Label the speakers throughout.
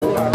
Speaker 1: Welcome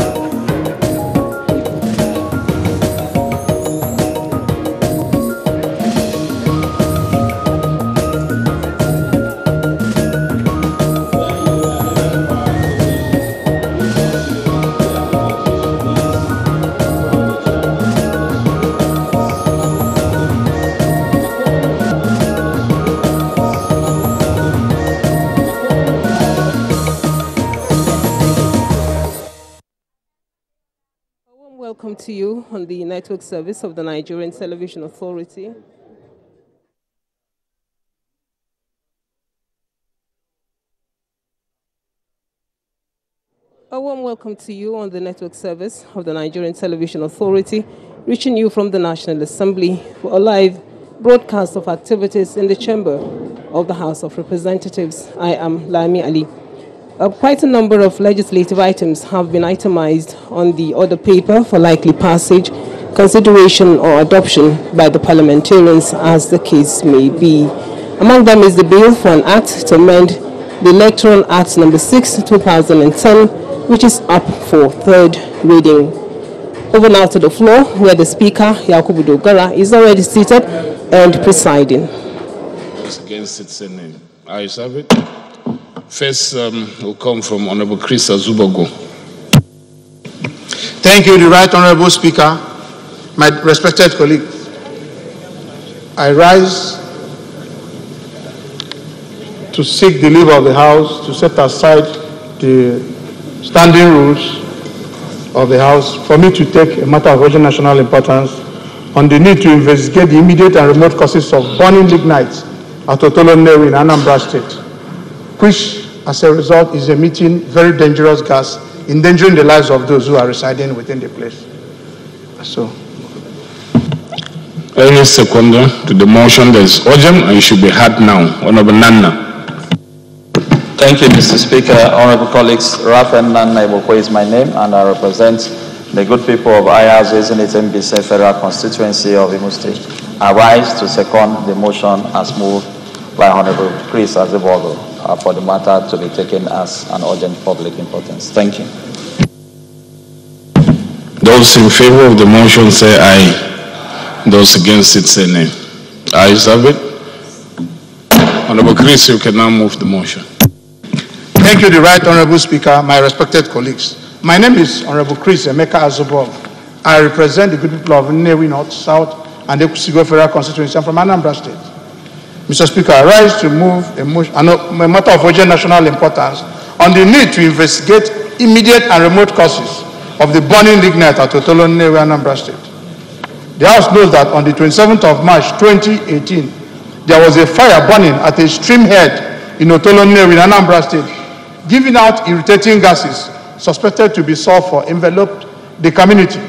Speaker 1: to you on the network service of the Nigerian Television Authority. A warm welcome to you on the network service of the Nigerian Television Authority, reaching you from the National Assembly for a live broadcast of activities in the chamber of the House of Representatives. I am Lami Ali. Quite a number of legislative items have been itemized on the order paper for likely passage, consideration or adoption by the parliamentarians as the case may be. Among them is the bill for an act to amend the Electoral Act No. 6, 2010, which is up for third reading. Over now to the floor, where the Speaker, Yakubu Dogara, is already seated and presiding.
Speaker 2: Against its name. Ayes have it. First will come from Honorable Chris Azubogo.
Speaker 3: Thank you, the Right Honorable Speaker. My respected colleagues, I rise to seek the leave of the House to set aside the standing rules of the House for me to take a matter of urgent national importance on the need to investigate the immediate and remote causes of burning lignite at Otolo Nnewi in Anambra State, which as a result is emitting very dangerous gas, endangering the lives of those who are residing within the place. So,
Speaker 2: any seconder to the motion that is urgent and it should be heard now. Honorable Nana.
Speaker 4: Thank you, Mr. Speaker. Honorable colleagues, Raphael Nana Ibokwe is my name, and I represent the good people of Ayazo, Zenit MBC Federal Constituency of Imo State. I rise to second the motion as moved by Honorable Chris Azubogo for the matter to be taken as an urgent public importance. Thank you.
Speaker 2: Those in favor of the motion say aye. Those against it say nay. Ayes have it. Honorable Chris, you can now move the motion.
Speaker 3: Thank you, the Right Honorable Speaker, my respected colleagues. My name is Honorable Chris Emeka Azubogo. I represent the good people of Nnewi North, South, and the Ekusigo Federal Constituency. I'm from Anambra State. Mr. Speaker, I rise to move a matter of urgent national importance on the need to investigate immediate and remote causes of the burning lignite at Otolo Nnewi, Anambra State. The House knows that on the 27th of March 2018, there was a fire burning at a stream head in Otolo Nnewi in Anambra State, giving out irritating gases suspected to be sulfur enveloped the community.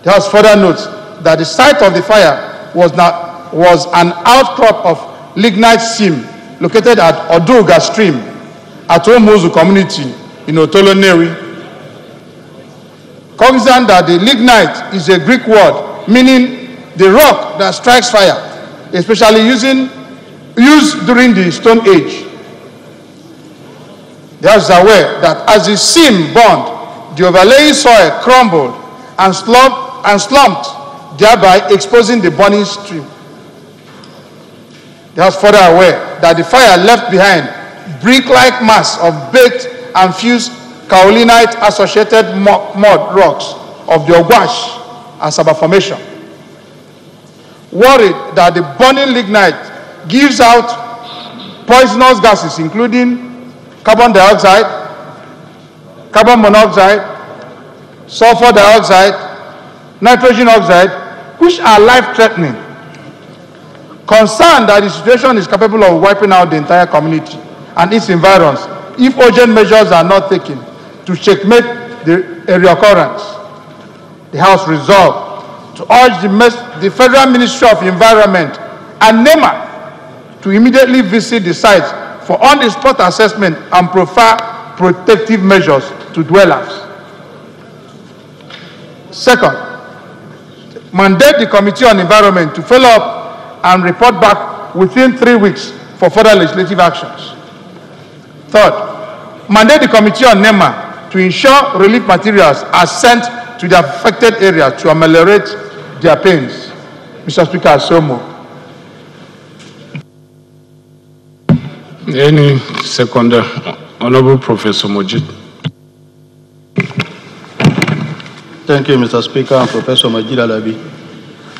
Speaker 3: The House further notes that the site of the fire was an outcrop of lignite seam located at Oduga Stream at Omuzu community in Otolo Nnewi. Cognizant that the lignite is a Greek word meaning the rock that strikes fire, especially used during the Stone Age. The House is aware that as the seam burned, the overlaying soil crumbled and slumped, thereby exposing the burning stream. The House further aware that the fire left behind brick-like mass of baked and fused kaolinite-associated mud rocks of the Ogwash and Saba Formation. Worried that the burning lignite gives out poisonous gases including carbon dioxide, carbon monoxide, sulfur dioxide, nitrogen oxide, which are life-threatening. Concerned that the situation is capable of wiping out the entire community and its environs if urgent measures are not taken to checkmate a reoccurrence. The House resolved to urge the Federal Ministry of Environment and NEMA to immediately visit the sites for on-the-spot assessment and provide protective measures to dwellers. Second, mandate the Committee on Environment to follow up and report back within 3 weeks for further legislative actions. Third, mandate the Committee on NEMA to to ensure relief materials are sent to the affected areas to ameliorate their pains. Mr. Speaker, I so move.
Speaker 2: Any seconder? Honorable Professor Majid.
Speaker 5: Thank you, Mr. Speaker. I'm Professor Majid Alabi.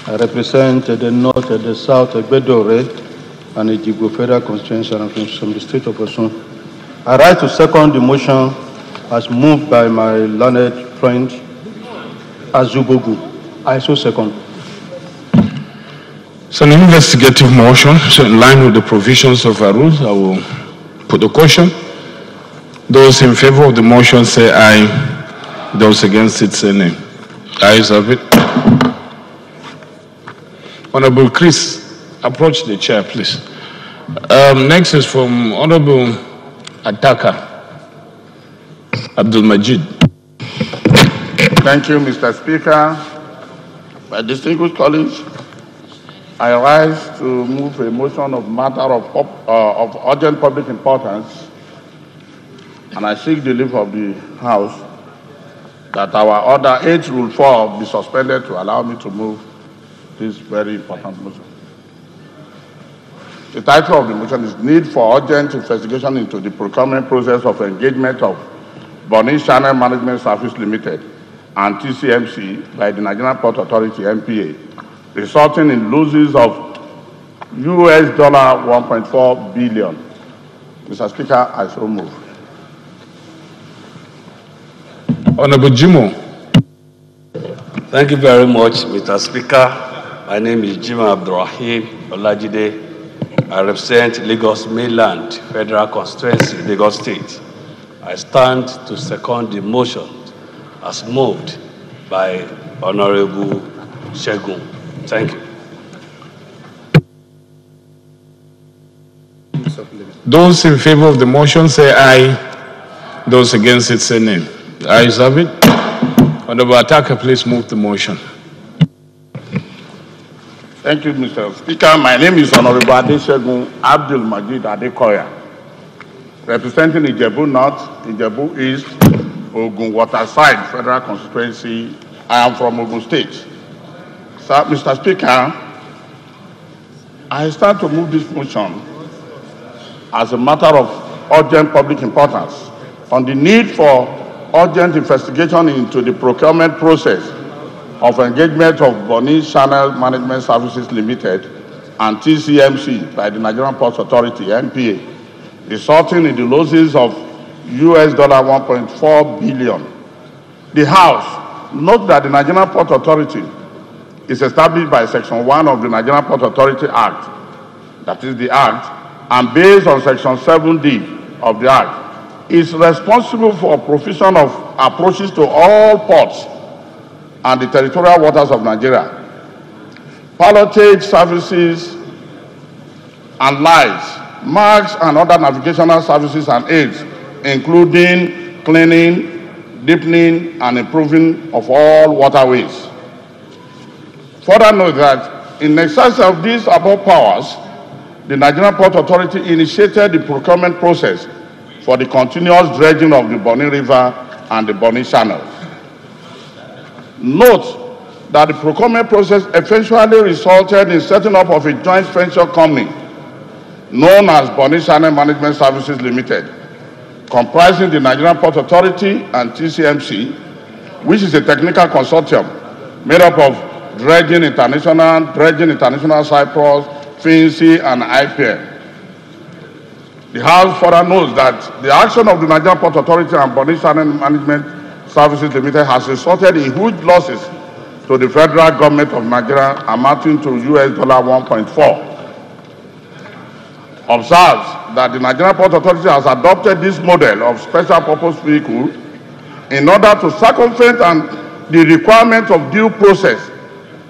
Speaker 5: I represent the North and the South, Bedore, and the Ejigbo Federal Constituency, and I'm from the state of Osun. I rise to second the motion as moved by my learned friend, Azubogu. I so second.
Speaker 2: It's an investigative motion, so in line with the provisions of our rules, I will put the question. Those in favor of the motion say aye. Those against it say nay. Ayes have it. Honorable Chris, approach the chair, please. Next is from Honorable Ataka Abdul Majid.
Speaker 6: Thank you, Mr. Speaker. My distinguished colleagues, I rise to move a motion of matter of urgent public importance, and I seek the leave of the House that our Order 8 Rule 4 be suspended to allow me to move this very important motion. The title of the motion is Need for Urgent Investigation into the Procurement Process of Engagement of Bonny Channel Management Service Limited and TCMC by the Nigerian Port Authority, NPA, resulting in losses of $1.4 billion. Mr. Speaker, I so move.
Speaker 2: Honorable Jimo.
Speaker 7: Thank you very much, Mr. Speaker. My name is Jimo Abdurrahim Olajide. I represent Lagos Mainland Federal Constituency, Lagos State. I stand to second the motion as moved by Honorable Shegun. Thank you.
Speaker 2: Those in favor of the motion say aye. Those against it say nay. The ayes have it. Honorable Ataka, please move the motion.
Speaker 6: Thank you, Mr. Speaker. My name is Honorable Adeshegun Abdul Majid Adekoya, representing Ijebu North, Ijebu East, Ogun Waterside Federal Constituency. I am from Ogun State. So, Mr. Speaker, I stand to move this motion as a matter of urgent public importance on the need for urgent investigation into the procurement process of engagement of Bonny Channel Management Services Limited and TCMC by the Nigerian Ports Authority, NPA, resulting in the losses of $1.4 billion. The House note that the Nigerian Port Authority is established by Section 1 of the Nigerian Port Authority Act, that is the Act, and based on Section 7D of the Act, is responsible for provision of approaches to all ports and the territorial waters of Nigeria, pilotage services and lights, marks and other navigational services and aids, including cleaning, deepening, and improving of all waterways. Further note that in excess of these above powers, the Nigerian Port Authority initiated the procurement process for the continuous dredging of the Bonny River and the Bonny Channel. Note that the procurement process eventually resulted in setting up of a joint venture company known as Bonny Channel Management Services Limited, comprising the Nigerian Port Authority and TCMC, which is a technical consortium made up of Dredging International Cyprus, FINCI, and IPL. The House further notes that the action of the Nigerian Port Authority and Bonny Channel Management Services Limited has resulted in huge losses to the federal government of Nigeria amounting to $1.4. Observes that the Nigerian Port Authority has adopted this model of special purpose vehicle in order to circumvent the requirement of due process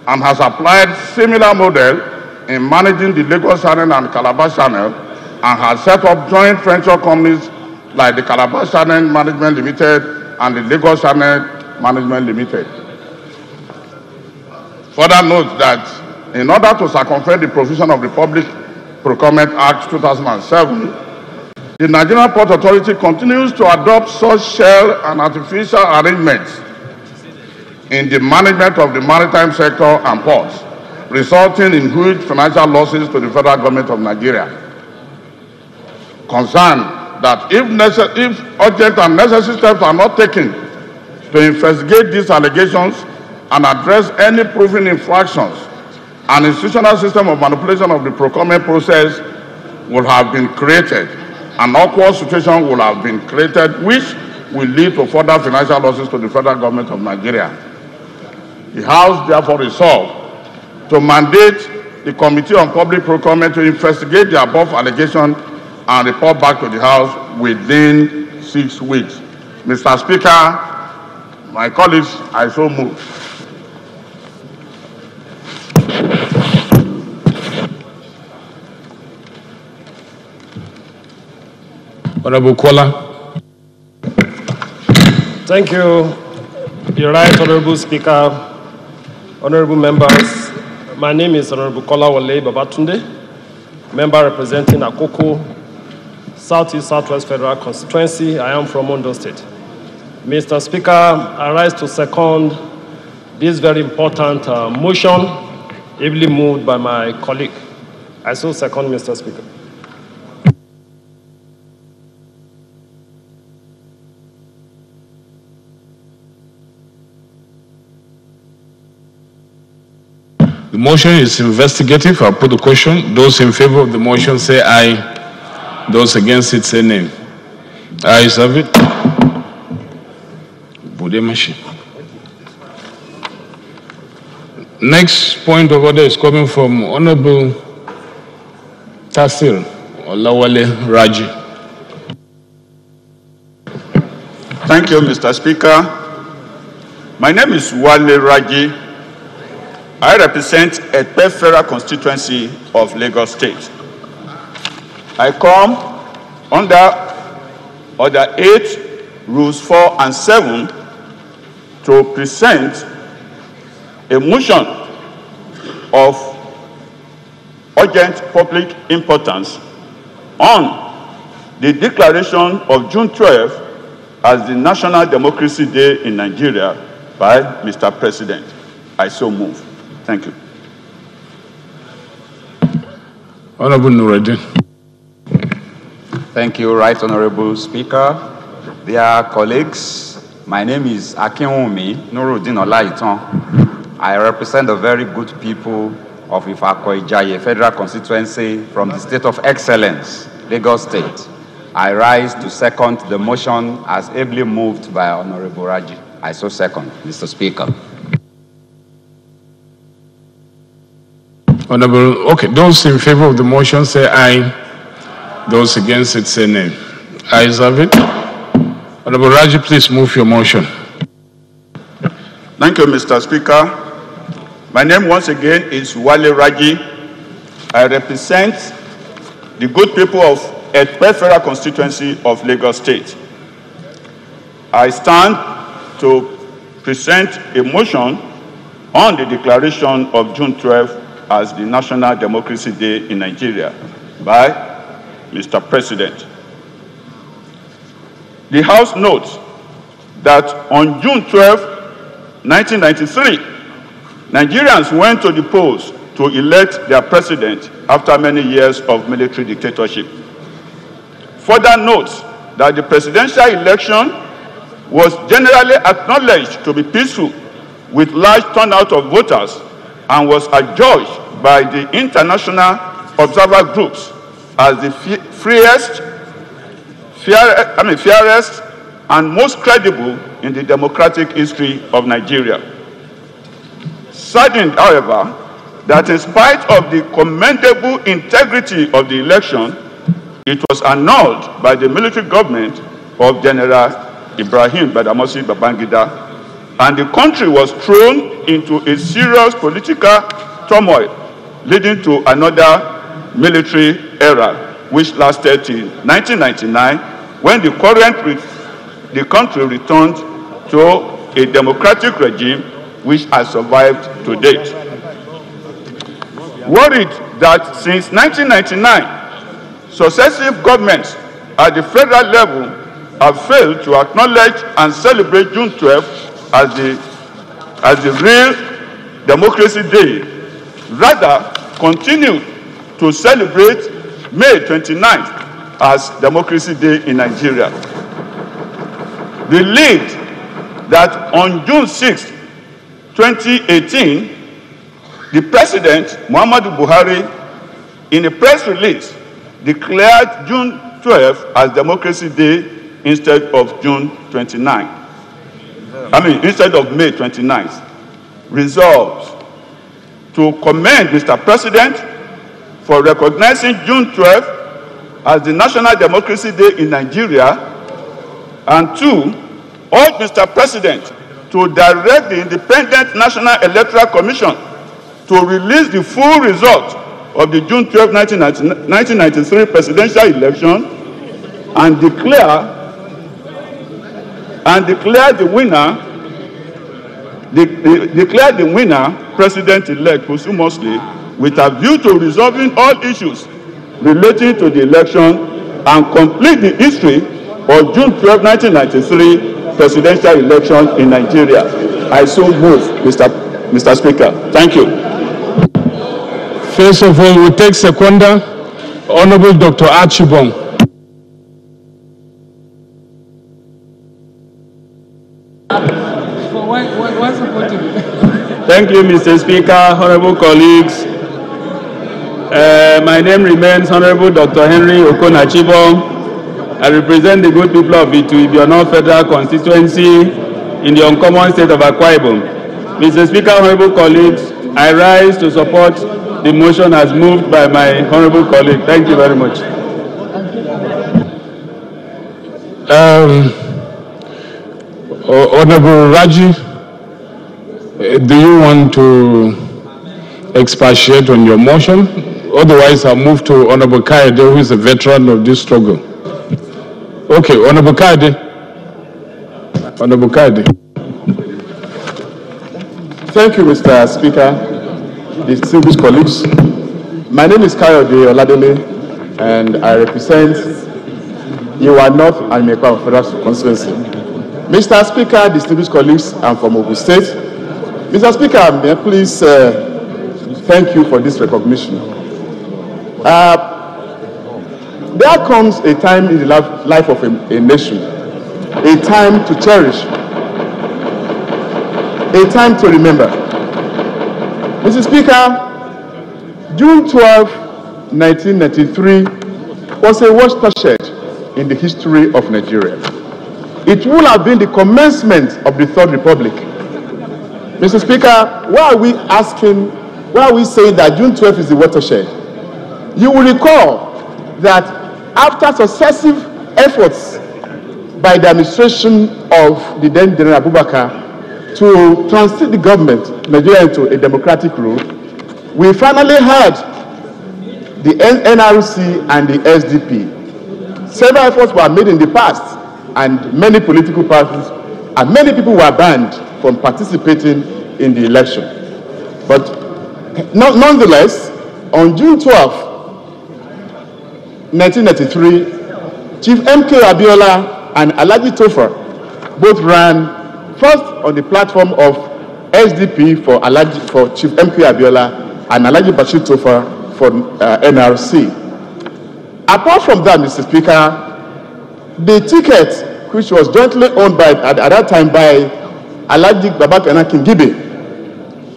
Speaker 6: and has applied similar model in managing the Lagos Channel and Calabar Channel and has set up joint venture companies like the Calabar Channel Management Limited and the Lagos Channel Management Limited. Further note that in order to circumvent the provision of the Public Procurement Act 2007, The Nigerian Port Authority continues to adopt such shell and artificial arrangements in the management of the maritime sector and ports, resulting in huge financial losses to the federal government of Nigeria. Concerned that if urgent and necessary steps are not taken to investigate these allegations and address any proven infractions, an institutional system of manipulation of the procurement process will have been created. An awkward situation will have been created, which will lead to further financial losses to the federal government of Nigeria. The House therefore resolved to mandate the Committee on Public Procurement to investigate the above allegation and report back to the House within 6 weeks. Mr. Speaker, my colleagues, I so move.
Speaker 2: Honorable Kola.
Speaker 8: Thank you. You're right, Honorable Speaker, honorable members. My name is Honorable Kola Wale Babatunde, member representing Akoko, Southeast Southwest Federal Constituency. I am from Ondo State. Mr. Speaker, I rise to second this very important motion, ably moved by my colleague. I so second, Mr. Speaker.
Speaker 2: The motion is investigative. I'll put the question. Those in favor of the motion say aye. Those against it say nay. Ayes have it. Next point of order is coming from Honorable Tasir Olawale Raji.
Speaker 9: Thank you, Mr. Speaker. My name is Wale Raji. I represent Epe Federal Constituency of Lagos State. I come under Order 8, Rules 4 and 7 to present a motion of urgent public importance on the declaration of June 12 as the National Democracy Day in Nigeria by Mr. President. I so move. Thank you.
Speaker 2: Honorable Nuruddin.
Speaker 10: Thank you, Right Honorable Speaker. Dear colleagues, my name is Akinwumi Nuruddin Olaitan. I represent the very good people of Ifako-Ijaye Federal Constituency from the State of Excellence, Lagos State. I rise to second the motion as ably moved by Honorable Raji. I so second, Mr. Speaker.
Speaker 2: Honorable, okay, those in favor of the motion say aye. Those against it say nay. Ayes have it. Honorable Raji, please move your motion.
Speaker 9: Thank you, Mr. Speaker. My name once again is Wale Raji. I represent the good people of Epe Federal Constituency of Lagos State. I stand to present a motion on the declaration of June 12 as the National Democracy Day in Nigeria by Mr. President. The House notes that on June 12, 1993, Nigerians went to the polls to elect their president after many years of military dictatorship. Further notes that the presidential election was generally acknowledged to be peaceful with large turnout of voters and was adjudged by the international observer groups as the fairest and most credible in the democratic history of Nigeria. Saddened, however, that in spite of the commendable integrity of the election, it was annulled by the military government of General Ibrahim Badamasi Babangida, and the country was thrown into a serious political turmoil, leading to another military era, which lasted till 1999, when the country returned to a democratic regime which has survived to date. Worried that since 1999, successive governments
Speaker 6: at the federal level have failed to acknowledge and celebrate June 12th as the real Democracy Day. Rather, continue to celebrate May 29th as Democracy Day in Nigeria. Relieved that on June 6, 2018, the President, Muhammadu Buhari, in a press release, declared June 12th as Democracy Day instead of June 29th. Instead of May 29th. Resolved to commend Mr. President for recognizing June 12th as the National Democracy Day in Nigeria, and two, urge Mr. President to direct the Independent National Electoral Commission to release the full result of the June 12, 1993 presidential election and declare the winner President-elect posthumously, with a view to resolving all issues relating to the election and complete the history of June 12, 1993 presidential election in Nigeria. I so move, Mr. Speaker. Thank you.
Speaker 2: First of all, we take seconder, Honorable Dr. Archibong.
Speaker 11: Thank you, Mr. Speaker, honorable colleagues. My name remains Honorable Dr. Henry Okon-Achibong. I represent the good people of Itu-Ibiono Federal Constituency in the uncommon state of Akwa Ibom. Mr. Speaker, honorable colleagues, I rise to support the motion as moved by my honorable colleague. Thank you very much.
Speaker 2: Honorable Raji, do you want to expatiate on your motion? Otherwise, I'll move to Honorable Kaede, who is a veteran of this struggle. Okay, Honorable Kaede. Honorable Kaede.
Speaker 12: Thank you, Mr. Speaker, distinguished colleagues. My name is Kayode Oladele, and I represent Yewa North and Imekwa Federal Constituency. Mr. Speaker, distinguished colleagues, I'm from Ogun State. Mr. Speaker, may I please thank you for this recognition. There comes a time in the life of a nation, a time to cherish, a time to remember. Mr. Speaker, June 12, 1993 was a watershed in the history of Nigeria. It would have been the commencement of the Third Republic. Mr. Speaker, why are we saying that June 12 is the watershed? You will recall that after successive efforts by the administration of the then General Abubakar to transit the government, Nigeria, into a democratic rule, we finally had the NRC and the SDP. Several efforts were made in the past, and many political parties and many people were banned from participating in the election. But nonetheless, on June 12, 1993, Chief M.K. Abiola and Alhaji Toffa both ran first on the platform of SDP for Chief M.K. Abiola and Alhaji Bashir Toffa for NRC. Apart from that, Mr. Speaker, the ticket, which was jointly owned by, at that time by Alhaji Babakana Kingibe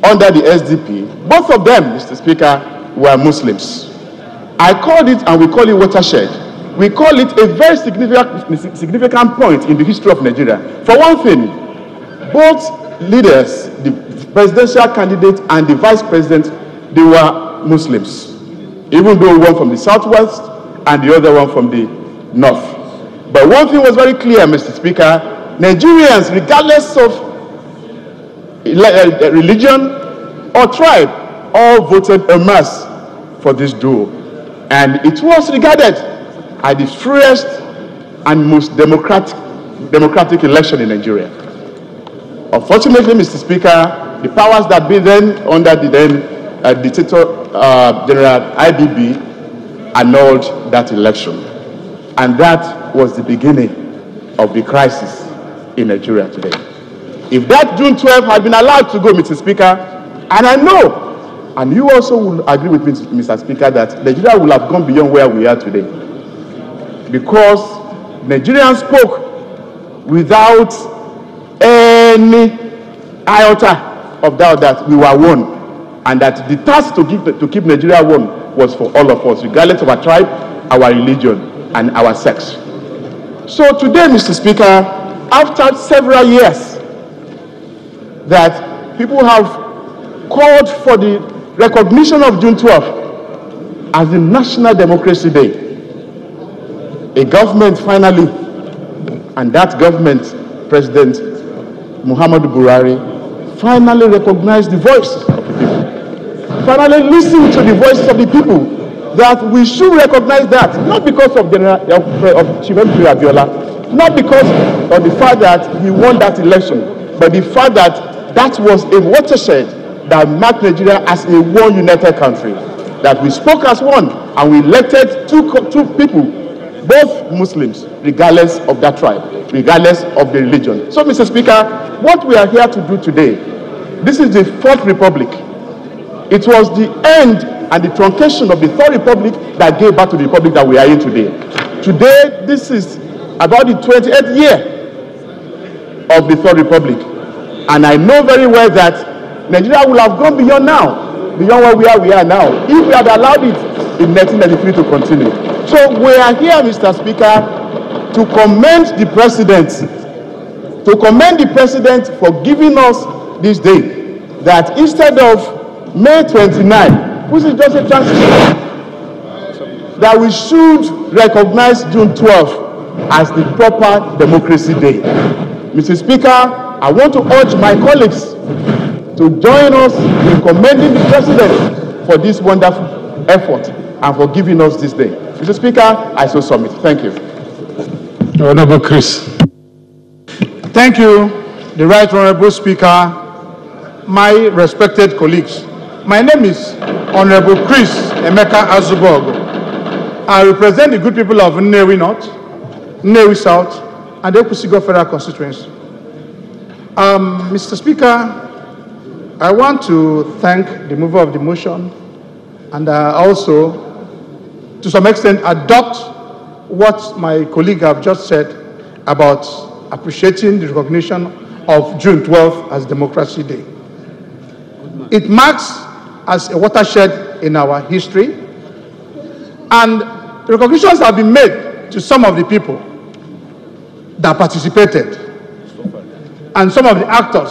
Speaker 12: under the SDP, both of them, Mr. Speaker, were Muslims. I called it, and we call it watershed. We call it a very significant point in the history of Nigeria. For one thing, both leaders, the presidential candidate and the vice president, they were Muslims, even though one from the southwest and the other one from the north. But one thing was very clear, Mr. Speaker, Nigerians, regardless of religion or tribe, all voted en masse for this duel. And it was regarded as the freest and most democratic election in Nigeria. Unfortunately, Mr. Speaker, the powers that be then under the then dictator General IBB annulled that election. And that was the beginning of the crisis in Nigeria today. If that June 12 had been allowed to go, Mr. Speaker, and I know, and you also will agree with me, Mr. Speaker, that Nigeria will have gone beyond where we are today. Because Nigerians spoke without any iota of doubt that we were one, and that the task to keep Nigeria one was for all of us, regardless of our tribe, our religion, and our sex. So today, Mr. Speaker, after several years that people have called for the recognition of June 12 as the National Democracy Day, a government finally, and that government, President Muhammadu Buhari, finally recognized the voice of the people. Finally listened to the voices of the people, that we should recognize that, not because of Chief MK Abiola, not because of the fact that he won that election, but the fact that that was a watershed that marked Nigeria as a one united country, that we spoke as one, and we elected two people, both Muslims, regardless of that tribe, regardless of the religion. So, Mr. Speaker, what we are here to do today, this is the Fourth Republic. It was the end and the truncation of the Third Republic that gave birth to the Republic that we are in today. Today, this is about the 28th year of the Third Republic. And I know very well that Nigeria will have gone beyond now, beyond where we are now, if we had allowed it in 1993 to continue. So we are here, Mr. Speaker, to commend the President, for giving us this day, that instead of May 29, which is just a transition, that we should recognize June 12 as the proper Democracy Day. Mr. Speaker, I want to urge my colleagues to join us in commending the President for this wonderful effort and for giving us this day. Mr. Speaker, I so submit. Thank you.
Speaker 2: Honorable Chris.
Speaker 3: Thank you, the Right Honorable Speaker, my respected colleagues. My name is Honorable Chris Emeka Azubog. I represent the good people of Nnewi North, Nnewi South, and the Ekusigo Federal Constituency. Mr. Speaker, I want to thank the mover of the motion and also, to some extent, adopt what my colleague have just said about appreciating the recognition of June 12th as Democracy Day. It marks as a watershed in our history, and recognitions have been made to some of the people that participated and some of the actors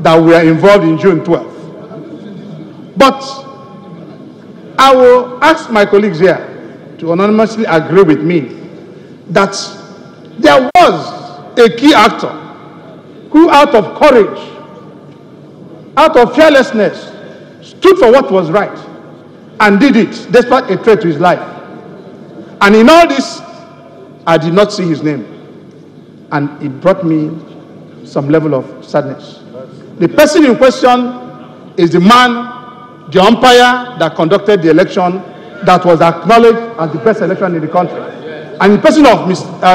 Speaker 3: that were involved in June 12th. But I will ask my colleagues here to unanimously agree with me that there was a key actor who, out of courage, out of fearlessness, stood for what was right and did it despite a threat to his life. And in all this, I did not see his name, and it brought me some level of sadness. The person in question is the man, the umpire that conducted the election that was acknowledged as the best election in the country. And in the person of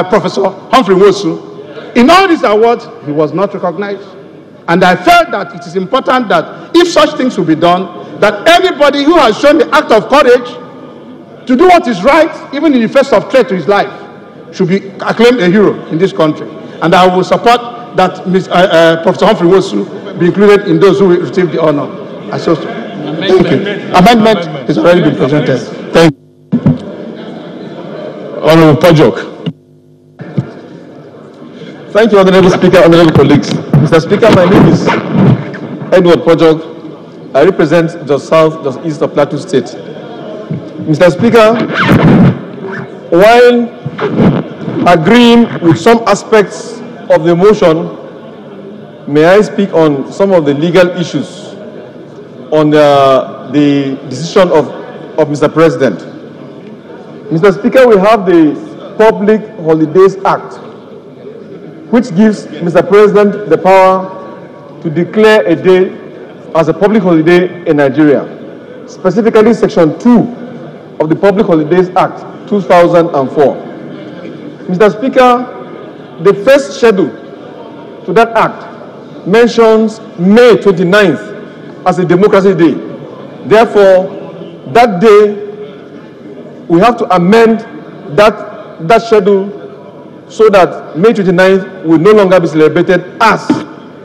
Speaker 3: Professor Humphrey Nwosu, in all these awards, he was not recognized. And I felt that it is important that if such things will be done, that anybody who has shown the act of courage to do what is right, even in the face of threat to his life, should be acclaimed a hero in this country. And I will support that Professor Humphrey Nwosu be included in those who will receive the honor. Thank you. Amendment has already been presented. Thank you.
Speaker 2: Honorable Pajok.
Speaker 13: Thank you, Honorable Speaker, Honorable colleagues. Mr. Speaker, my name is Edward Pajok. I represent just South, just East of Plateau State. Mr. Speaker, while agreeing with some aspects of the motion, may I speak on some of the legal issues on the decision of Mr. President. Mr. Speaker, we have the Public Holidays Act, which gives Mr. President the power to declare a day as a public holiday in Nigeria. Specifically, Section 2 of the Public Holidays Act 2004. Mr. Speaker, the first schedule to that act mentions May 29th as a Democracy Day. Therefore, that day, we have to amend that schedule so that May 29th will no longer be celebrated as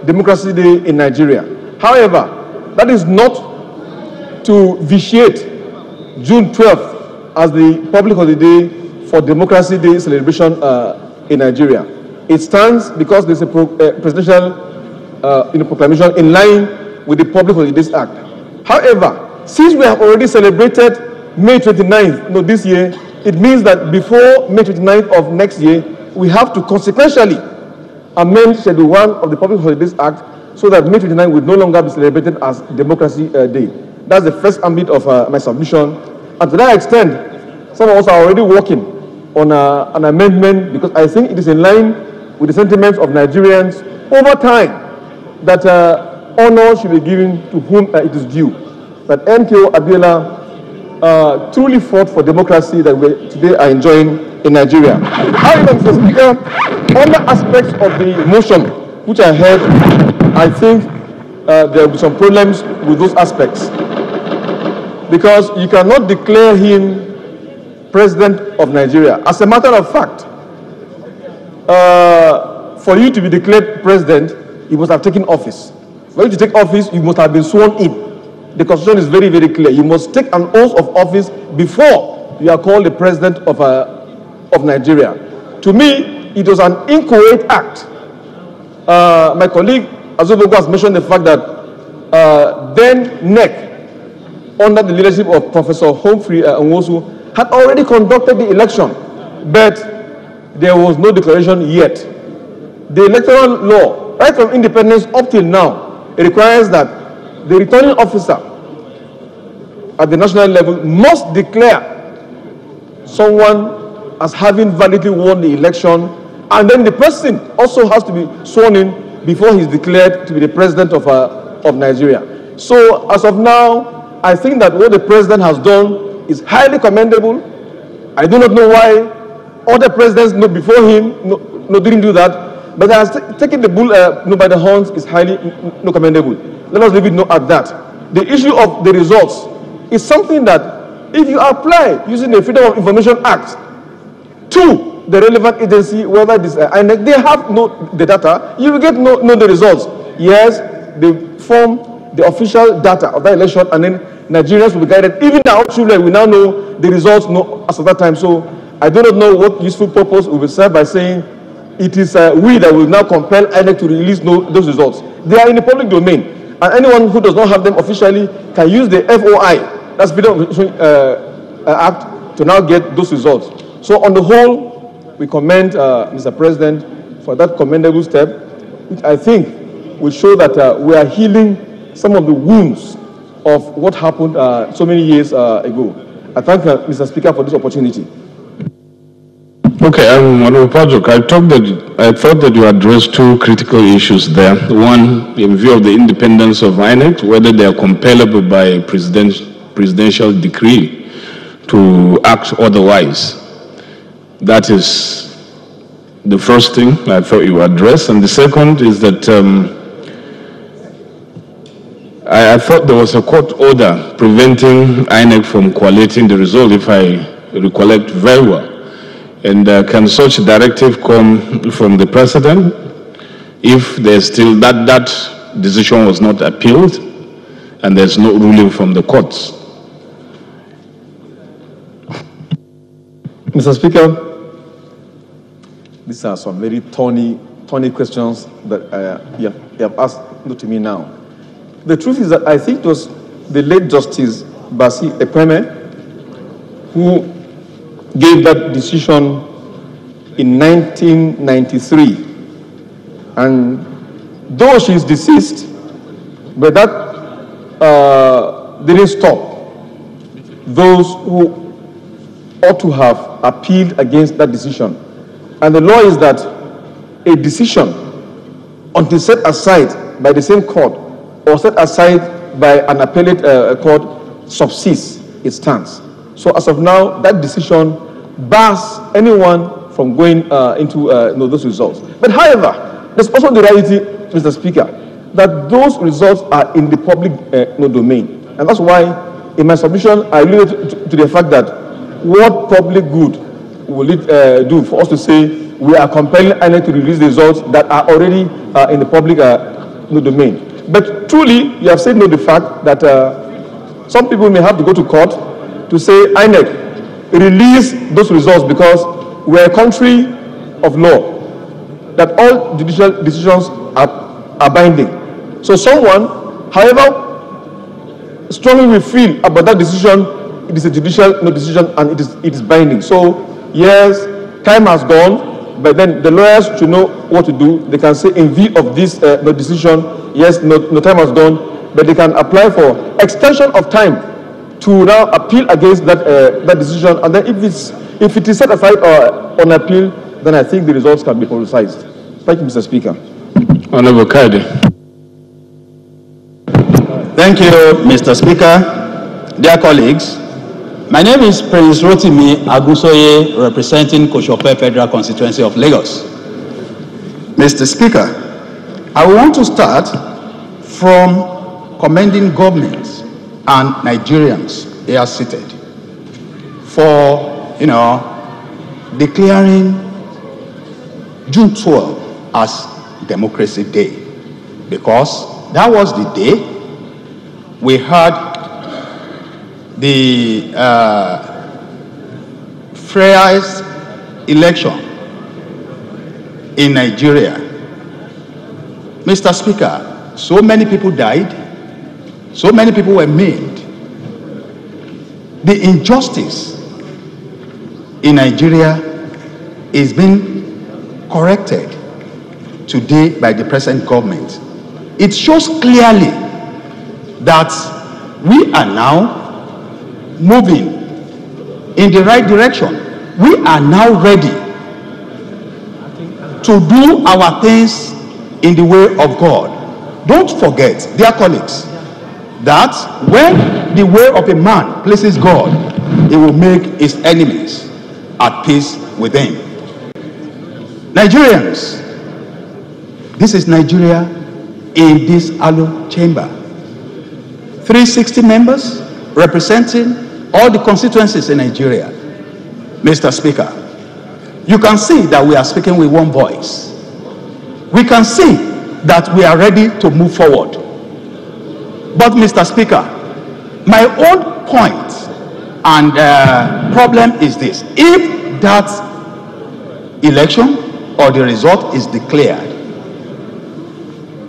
Speaker 13: Democracy Day in Nigeria. However, that is not to vitiate June 12th as the public holiday for Democracy Day celebration in Nigeria. It stands because there's a presidential proclamation in line with the Public Holidays Act. However, since we have already celebrated May 29th this year, it means that before May 29th of next year, we have to consequentially amend Schedule 1 of the Public Holidays Act so that May 29th will no longer be celebrated as Democracy Day. That's the first ambit of my submission. And to that extent, some of us are already working on an amendment because I think it is in line with the sentiments of Nigerians over time that honor should be given to whom it is due. That MKO Abiola truly fought for democracy that we today are enjoying in Nigeria. However, Mr. Speaker, other aspects of the motion which I heard, I think there will be some problems with those aspects. Because you cannot declare him President of Nigeria. As a matter of fact, for you to be declared president, you must have taken office. For you to take office, you must have been sworn in. The Constitution is very, very clear. You must take an oath of office before you are called the president of Nigeria. To me, it was an inchoate act. My colleague Azobogo has mentioned the fact that then NEC, under the leadership of Professor Humphrey Nwosu, had already conducted the election, but there was no declaration yet. The electoral law, right from independence up till now, it requires that the returning officer at the national level must declare someone as having validly won the election, and then the person also has to be sworn in before he's declared to be the president of Nigeria. So as of now, I think that what the president has done is highly commendable. I do not know why other presidents before him didn't do that, but taking the bull by the horns is highly commendable. Let us leave it at that. The issue of the results is something that if you apply using the Freedom of Information Act to the relevant agency, whether this INEC, they have the data, you will get the results. Yes, they form the official data of that election, and then Nigerians will be guided. Even our children will now know the results as of that time. So I do not know what useful purpose will be served by saying it is we that will now compel INEC to release those results. They are in the public domain. And anyone who does not have them officially can use the FOI, that's Freedom of Information Act, to now get those results. So on the whole, we commend Mr. President for that commendable step, which I think will show that we are healing some of the wounds of what happened so many years ago. I thank Mr. Speaker for this opportunity.
Speaker 2: Okay, Honorable Patrick, I thought that you addressed two critical issues there. One, in view of the independence of INEC, whether they are compellable by presidential decree to act otherwise. That is the first thing I thought you addressed. And the second is that I thought there was a court order preventing INEC from collating the result, if I recollect very well. And can such a directive come from the president if there's still that decision was not appealed and there's no ruling from the courts?
Speaker 13: Mr. Speaker, these are some very thorny questions that you have asked to me now. The truth is that I think it was the late Justice Basi Ekweme who gave that decision in 1993. And though she is deceased, but that didn't stop those who ought to have appealed against that decision. And the law is that a decision, until set aside by the same court or set aside by an appellate court, subsists, it stands. So as of now, that decision bars anyone from going into those results. But however, there's also the reality, Mr. Speaker, that those results are in the public domain. And that's why in my submission, I alluded to the fact that what public good will it do for us to say we are compelling INEC to release the results that are already in the public domain. But truly, you have said the fact that some people may have to go to court to say, INEC, release those results because we're a country of law, that all judicial decisions are binding. So someone, however strongly we feel about that decision, it is a judicial decision and it is binding. So yes, time has gone, but then the lawyers should know what to do. They can say in view of this decision, yes, no time has gone, but they can apply for extension of time to now appeal against that decision. And then if it is set aside on appeal, then I think the results can be publicized. Thank you, Mr. Speaker.
Speaker 2: Honorable Kadi.
Speaker 14: Thank you, Mr. Speaker. Dear colleagues, my name is Prince Rotimi Agusoye, representing Koshope Federal Constituency of Lagos. Mr. Speaker, I want to start from commending governments and Nigerians here seated for, declaring June 12 as Democracy Day, because that was the day we had the fairest election in Nigeria. Mr. Speaker, so many people died, so many people were maimed. The injustice in Nigeria is being corrected today by the present government. It shows clearly that we are now moving in the right direction. We are now ready to do our things in the way of God. Don't forget, dear colleagues, that when the way of a man pleases God, he will make his enemies at peace with him. Nigerians, this is Nigeria in this hallowed chamber. 360 members representing all the constituencies in Nigeria. Mr. Speaker, you can see that we are speaking with one voice. We can see that we are ready to move forward. But Mr. Speaker, my own point and problem is this. If that election or the result is declared,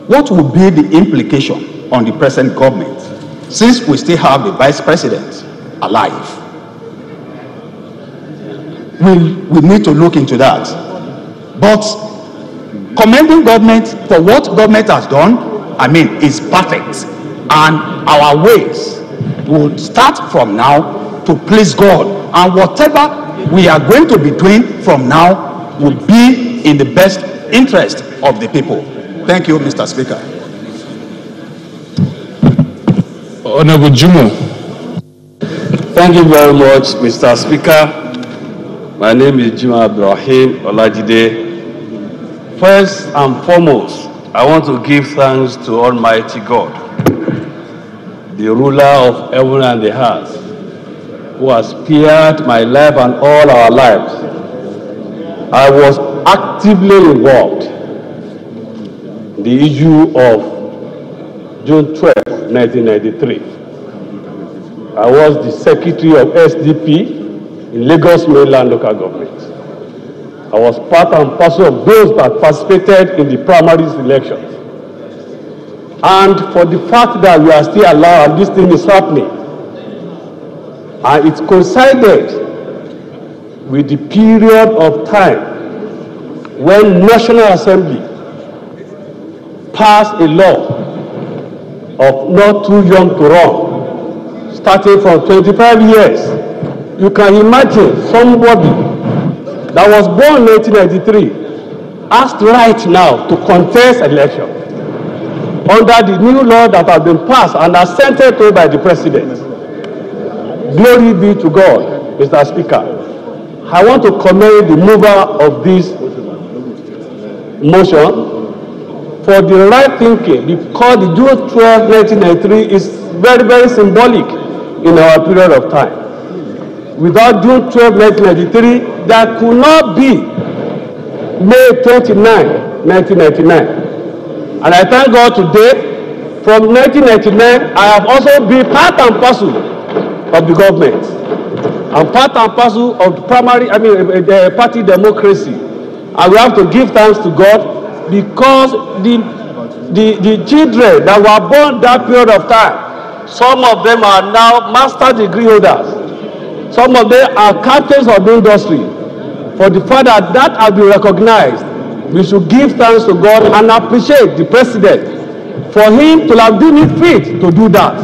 Speaker 14: what will be the implication on the present government, since we still have the vice president alive? We need to look into that. But commending government for what government has done, is perfect. And our ways will start from now to please God. And whatever we are going to be doing from now will be in the best interest of the people. Thank you, Mr. Speaker.
Speaker 2: Honorable Jumo.
Speaker 7: Thank you very much, Mr. Speaker. My name is Jima Abdurrahim Olajide. First and foremost, I want to give thanks to Almighty God, the ruler of heaven and the earth, who has spared my life and all our lives. I was actively involved in the issue of June 12, 1993. I was the secretary of SDP in Lagos Mainland Local Government. I was part and parcel of those that participated in the primaries elections. And for the fact that we are still alive and this thing is happening, and it coincided with the period of time when National Assembly passed a law of not too young to run, starting from 25 years. You can imagine somebody that was born in 1993 has right now to contest election under the new law that has been passed and assented to by the president. Glory be to God, Mr. Speaker.
Speaker 15: I want to commend the mover of this motion for the right thinking, because the June 12, 1993 is very, very symbolic in our period of time. Without June 12, 1993, there could not be May 29, 1999. And I thank God today, from 1999, I have also been part and parcel of the government. I'm part and parcel of the party democracy. And we have to give thanks to God, because the children that were born that period of time, some of them are now master degree holders. Some of them are captains of the industry. For the fact that that has been recognized, we should give thanks to God and appreciate the president for him to have deemed it fit to do that.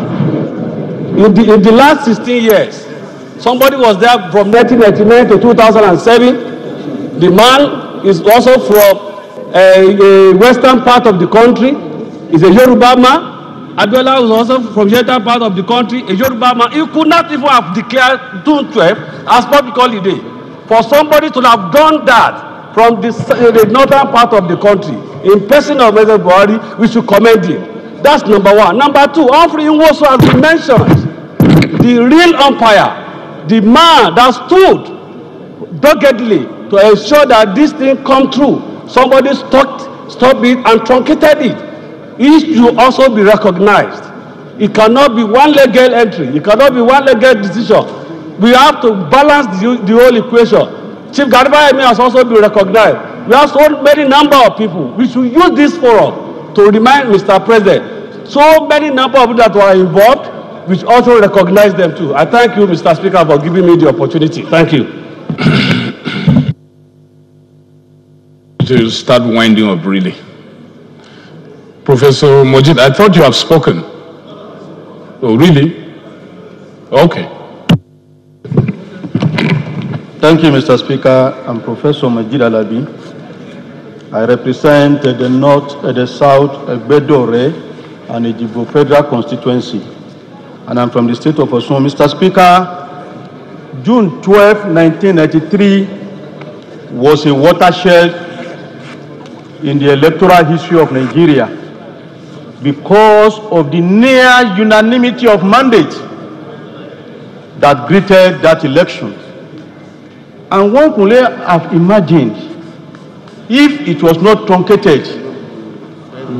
Speaker 15: In the last 16 years, somebody was there from 1999 to 2007. The man is also from a western part of the country. He's a Yoruba man. Abiola was also from the eastern part of the country, a Yoruba man. He could not even have declared June 12 as public holiday. For somebody to have done that from the northern part of the country, in person of President Buhari, we should commend him. That's number one. Number two, Humphrey Nwosu has been mentioned. The real umpire, the man that stood doggedly to ensure that this thing come true. Somebody stopped it and truncated it. It should also be recognized. It cannot be one-legged entry. It cannot be one-legged decision. We have to balance the whole equation. Chief Garba Yemi has also been recognized. We have so many number of people. We should use this forum to remind Mr. President. So many number of people that were involved, we should also recognize them too. I thank you, Mr. Speaker, for giving me the opportunity. Thank you.
Speaker 2: To start winding up, really. Professor Mojid, I thought you have spoken. Oh, really? Okay.
Speaker 5: Thank you, Mr. Speaker. I'm Professor Majid Alabi. I represent the North, the South, Bedore, and Ejigbo Federal Constituency. And I'm from the state of Osun. Mr. Speaker, June 12, 1993 was a watershed in the electoral history of Nigeria because of the near unanimity of mandate that greeted that election. And one could have imagined, if it was not truncated,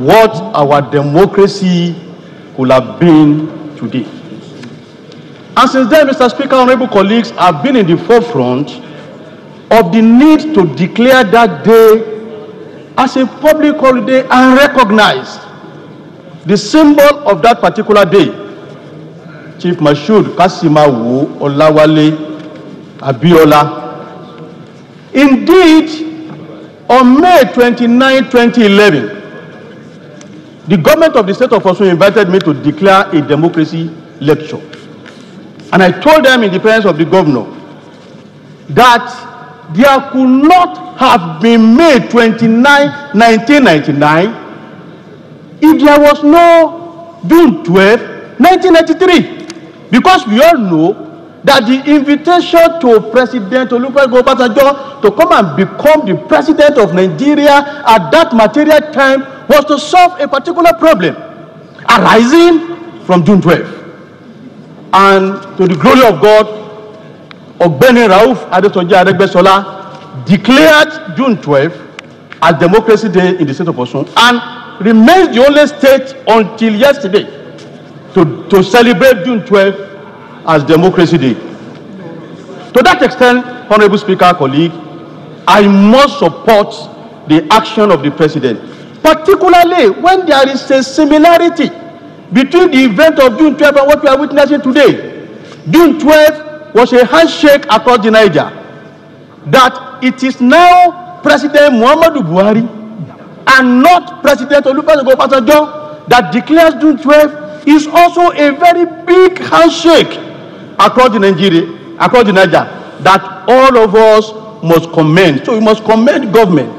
Speaker 5: what our democracy could have been today. And since then, Mr. Speaker, honorable colleagues, have been in the forefront of the need to declare that day as a public holiday and recognize the symbol of that particular day, Chief Moshood Kasimawo Olawale Abiola. Indeed, on May 29, 2011, the government of the state of Osun invited me to declare a democracy lecture. And I told them in the presence of the governor that there could not have been May 29, 1999 if there was no June 12, 1993. Because we all know that the invitation to President Olusegun Obasanjo to come and become the president of Nigeria at that material time was to solve a particular problem arising from June 12. And to the glory of God, Ogbeni Rauf Adetunji Aregbesola declared June 12 as Democracy Day in the state of Osun and remains the only state until yesterday to celebrate June 12 as Democracy Day. To that extent, Honorable Speaker, colleague, I must support the action of the President, particularly when there is a similarity between the event of June 12 and what we are witnessing today. June 12 was a handshake across the Niger, that it is now President Muhammadu Buhari and not President Olusegun Obasanjo that declares June 12 is also a very big handshake across the Niger that all of us must commend. So we must commend government.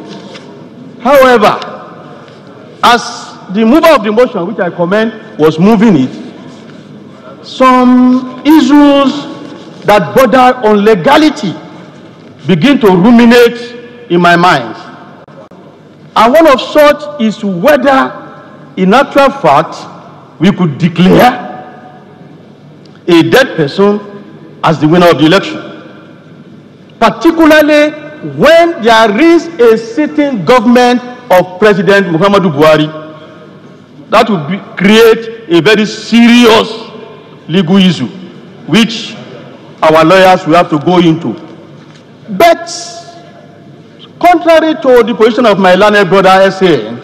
Speaker 5: However, as the mover of the motion, which I commend, was moving it, some issues that border on legality
Speaker 15: begin to ruminate in my mind. And one of such is whether, in actual fact, we could declare a dead person as the winner of the election. Particularly when there is a sitting government of President Muhammadu Buhari, that would create a very serious legal issue, which our lawyers will have to go into. But contrary to the position of my learned brother SA,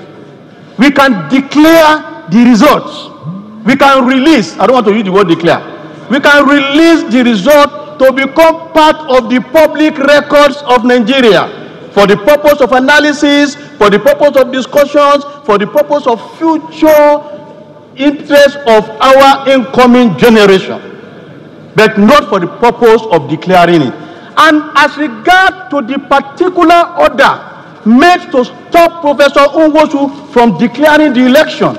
Speaker 15: we can declare the results. We can release, I don't want to use the word declare, we can release the result to become part of the public records of Nigeria for the purpose of analysis, for the purpose of discussions, for the purpose of future interest of our incoming generation, but not for the purpose of declaring it. And as regard to the particular order made to stop Professor Unwosu from declaring the election,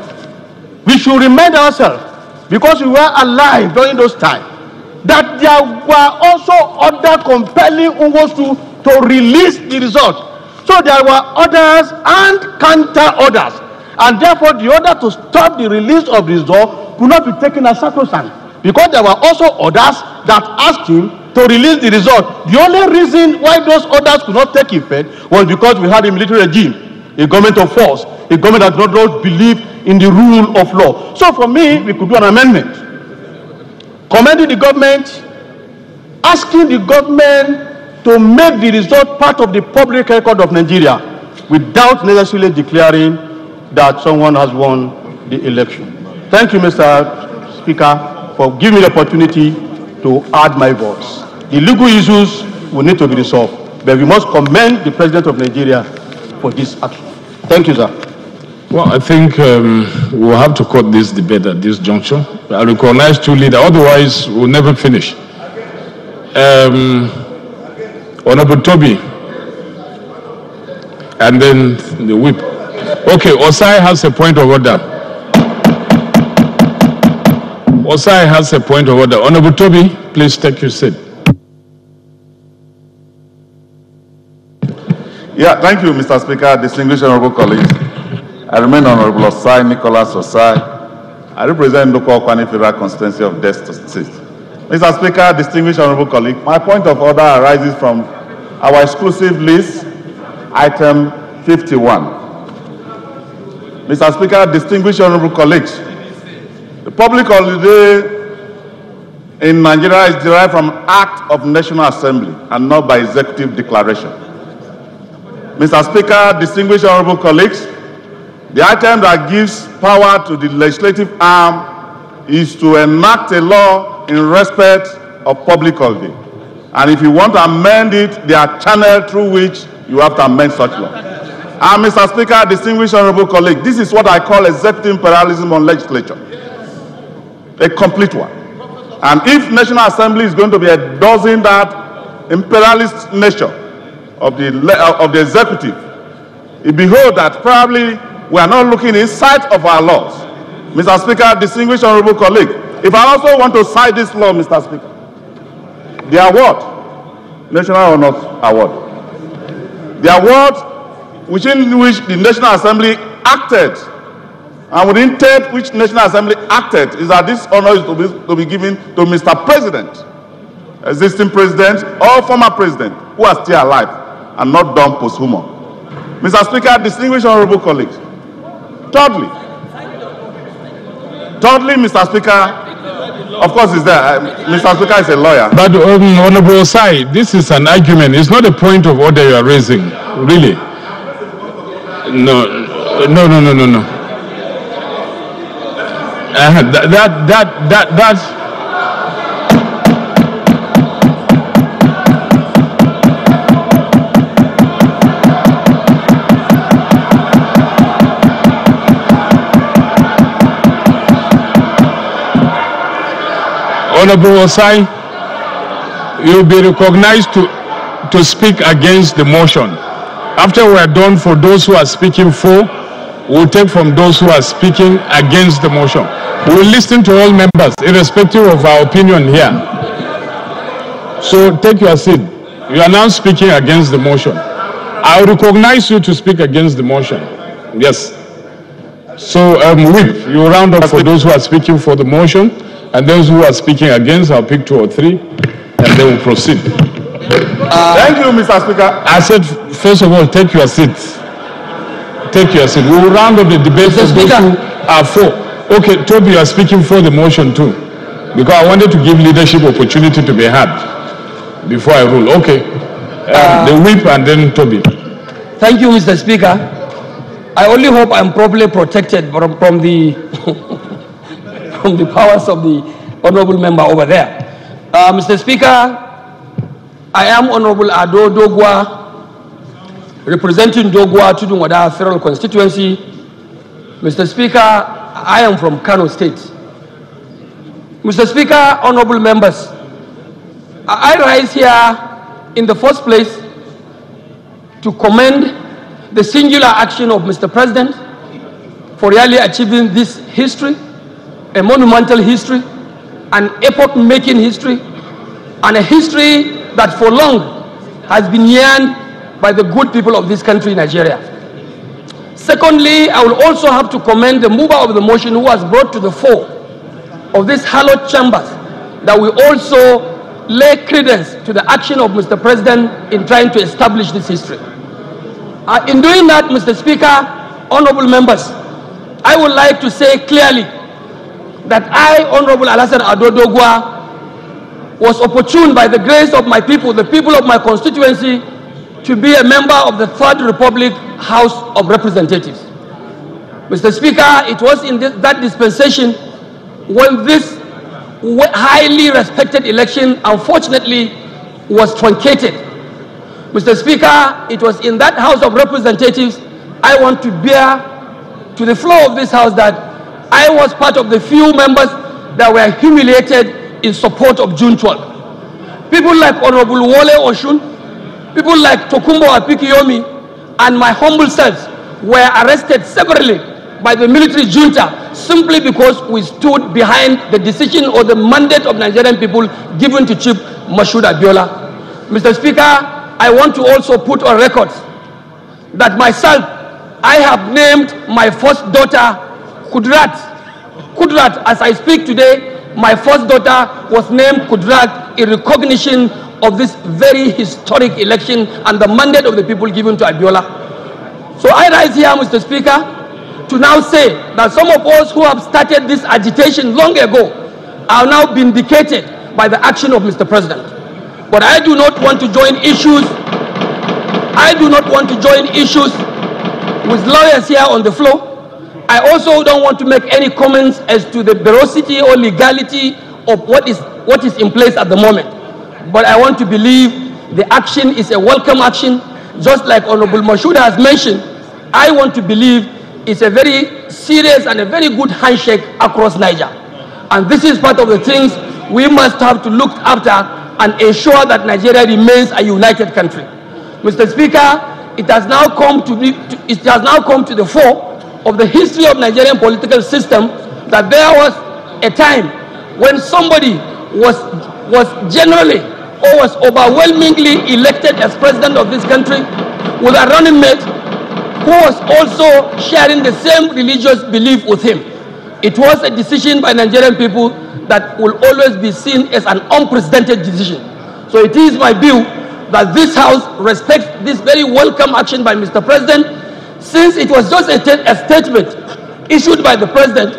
Speaker 15: we should remind ourselves, because we were alive during those times, that there were also orders compelling Unwosu to release the result. So there were orders and counter orders, and therefore the order to stop the release of the result could not be taken as sacrosanct, because there were also orders that asked him to release the result. The only reason why those orders could not take effect was because we had a military regime, a government of force, a government that does not believe in the rule of law. So for me, we could do an amendment, commending the government, asking the government to make the result part of the public record of Nigeria without necessarily declaring that someone has won the election. Thank you, Mr. Speaker, for giving me the opportunity to add my voice. The legal issues will need to be resolved, but we must commend the President of Nigeria for this action. Thank you, sir.
Speaker 2: Well, I think we'll have to cut this debate at this juncture. I recognize two leaders, otherwise we'll never finish. Honorable Toby, and then the whip. Okay, Osai has a point of order. Osai has a point of order. Honorable Toby, please take your seat.
Speaker 9: Yeah, thank you, Mr. Speaker, distinguished honorable colleagues. I remain Honorable Osai, Nicholas Osai. I represent local Kwani Federal Constituency of Delta State. Mr. Speaker, distinguished honorable colleague, my point of order arises from our exclusive list, item 51. Mr. Speaker, distinguished honorable colleagues, the public holiday in Nigeria is derived from Act of National Assembly and not by executive declaration. Mr. Speaker, distinguished honorable colleagues, the item that gives power to the legislative arm is to enact a law in respect of public holiday. And if you want to amend it, there are channels through which you have to amend such law. And Mr. Speaker, distinguished honorable colleague, this is what I call executive imperialism on legislature. A complete one. And if National Assembly is going to be endorsing that imperialist nature of the executive, it beholds that probably we are not looking inside of our laws. Mr. Speaker, distinguished honorable colleague, if I also want to cite this law, Mr. Speaker, the award, National Honors Award, the award within which the National Assembly acted, and within intent which National Assembly acted, is that this honor is to be given to Mr. President, existing president or former president who are still alive and not done posthumous. Mr. Speaker, distinguished honorable colleagues, thirdly, Mr. Speaker, of course, is there. Mr. Speaker is a lawyer.
Speaker 2: But Honorable Osai, this is an argument. It's not a point of order you are raising, really. No. That. Honorable Osai, you'll be recognized to speak against the motion. After we are done, for those who are speaking for, we'll take from those who are speaking against the motion. We'll listen to all members, irrespective of our opinion here. So take your seat. You are now speaking against the motion. I recognize you to speak against the motion. Yes. So, Whip, you round up for those who are speaking for the motion, and those who are speaking against, I'll pick 2 or 3, and then we'll proceed.
Speaker 12: Thank you, Mr. Speaker.
Speaker 2: I said, first of all, take your seat. Take your seat. We will round up the debate for those who are for. Okay, Toby, you are speaking for the motion too, because I wanted to give leadership opportunity to be had before I rule. Okay. The Whip and then Toby.
Speaker 16: Thank you, Mr. Speaker. I only hope I'm properly protected from the from the powers of the honorable member over there. Mr. Speaker, I am Honorable Ado Dogwa, representing Dogwa Tudunwada Federal Constituency. Mr. Speaker, I am from Kano State. Mr. Speaker, honorable members, I rise here in the first place to commend the singular action of Mr. President for really achieving this history, a monumental history, an epoch-making history, and a history that for long has been yearned by the good people of this country, Nigeria. Secondly, I will also have to commend the mover of the motion who has brought to the fore of these hallowed chambers that we also lay credence to the action of Mr. President in trying to establish this history. In doing that, Mr. Speaker, honorable members, I would like to say clearly that I, Honorable Alassane Ado Dogwa, was opportune by the grace of my people, the people of my constituency, to be a member of the Third Republic House of Representatives. Mr. Speaker, it was in that dispensation when this highly respected election, unfortunately, was truncated. Mr. Speaker, it was in that House of Representatives I want to bear to the floor of this House that I was part of the few members that were humiliated in support of June 12. People like Honorable Wole Oshun, people like Tokumbo Apikiyomi, and my humble selves were arrested separately by the military junta simply because we stood behind the decision or the mandate of Nigerian people given to Chief Moshood Abiola. Mr. Speaker, I want to also put on record that myself, I have named my first daughter Kudrat. Kudrat, as I speak today, my first daughter was named Kudrat in recognition of this very historic election and the mandate of the people given to Abiola. So I rise here, Mr. Speaker, to now say that some of us who have started this agitation long ago are now vindicated by the action of Mr. President. But I do not want to join issues. I do not want to join issues with lawyers here on the floor. I also don't want to make any comments as to the veracity or legality of what is in place at the moment. But I want to believe the action is a welcome action. Just like Honorable Moshood has mentioned, I want to believe it's a very serious and a very good handshake across Niger. And this is part of the things we must have to look after and ensure that Nigeria remains a united country. Mr. Speaker, it has now come to the fore of the history of Nigerian political system that there was a time when somebody was generally or was overwhelmingly elected as president of this country with a running mate who was also sharing the same religious belief with him. It was a decision by Nigerian people that will always be seen as an unprecedented decision. So it is my view that this House respects this very welcome action by Mr. President, since it was just a statement issued by the President,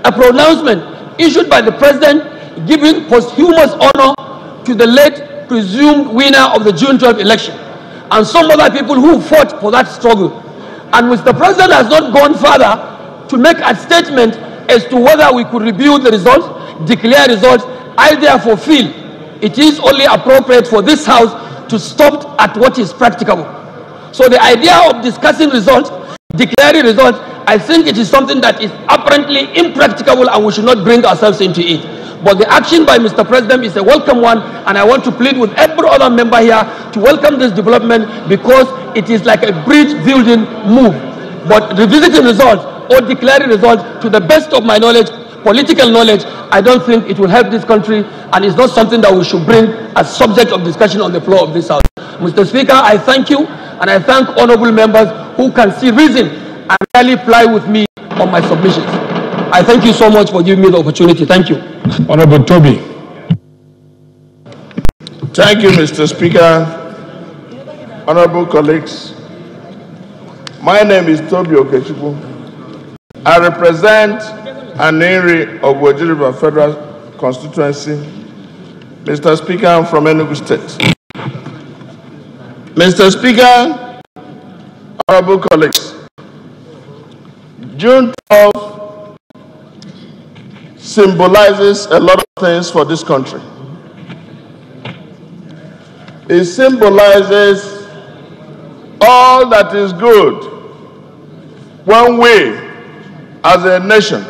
Speaker 16: a pronouncement issued by the President giving posthumous honor to the late presumed winner of the June 12 election, and some other people who fought for that struggle. And Mr. President has not gone further to make a statement as to whether we could review the results, declare results. I therefore feel it is only appropriate for this House to stop at what is practicable. So the idea of discussing results, declaring results, I think it is something that is apparently impracticable and we should not bring ourselves into it. But the action by Mr. President is a welcome one, and I want to plead with every other member here to welcome this development because it is like a bridge building move. But revisiting results or declaring results, to the best of my knowledge, political knowledge, I don't think it will help this country, and it's not something that we should bring as subject of discussion on the floor of this House. Mr. Speaker, I thank you, and I thank honorable members who can see reason and really fly with me on my submissions. I thank you so much for giving me the opportunity. Thank you.
Speaker 2: Honorable Toby.
Speaker 9: Thank you, Mr. Speaker. Honorable colleagues, my name is Toby Okechukwu. I represent Aneri of Wajiriba Federal Constituency. Mr. Speaker, I'm from Enugu State. Mr. Speaker, honorable colleagues, June 12 symbolizes a lot of things for this country. It symbolizes all that is good when we, as a nation,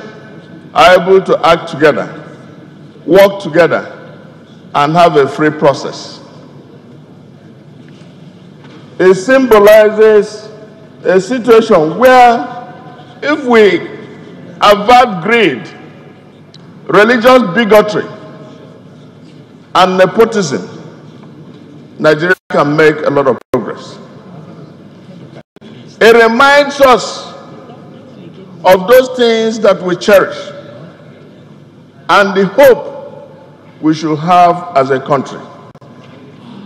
Speaker 9: are able to act together, work together, and have a free process. It symbolizes a situation where if we avert greed, religious bigotry, and nepotism, Nigeria can make a lot of progress. It reminds us of those things that we cherish and the hope we should have as a country.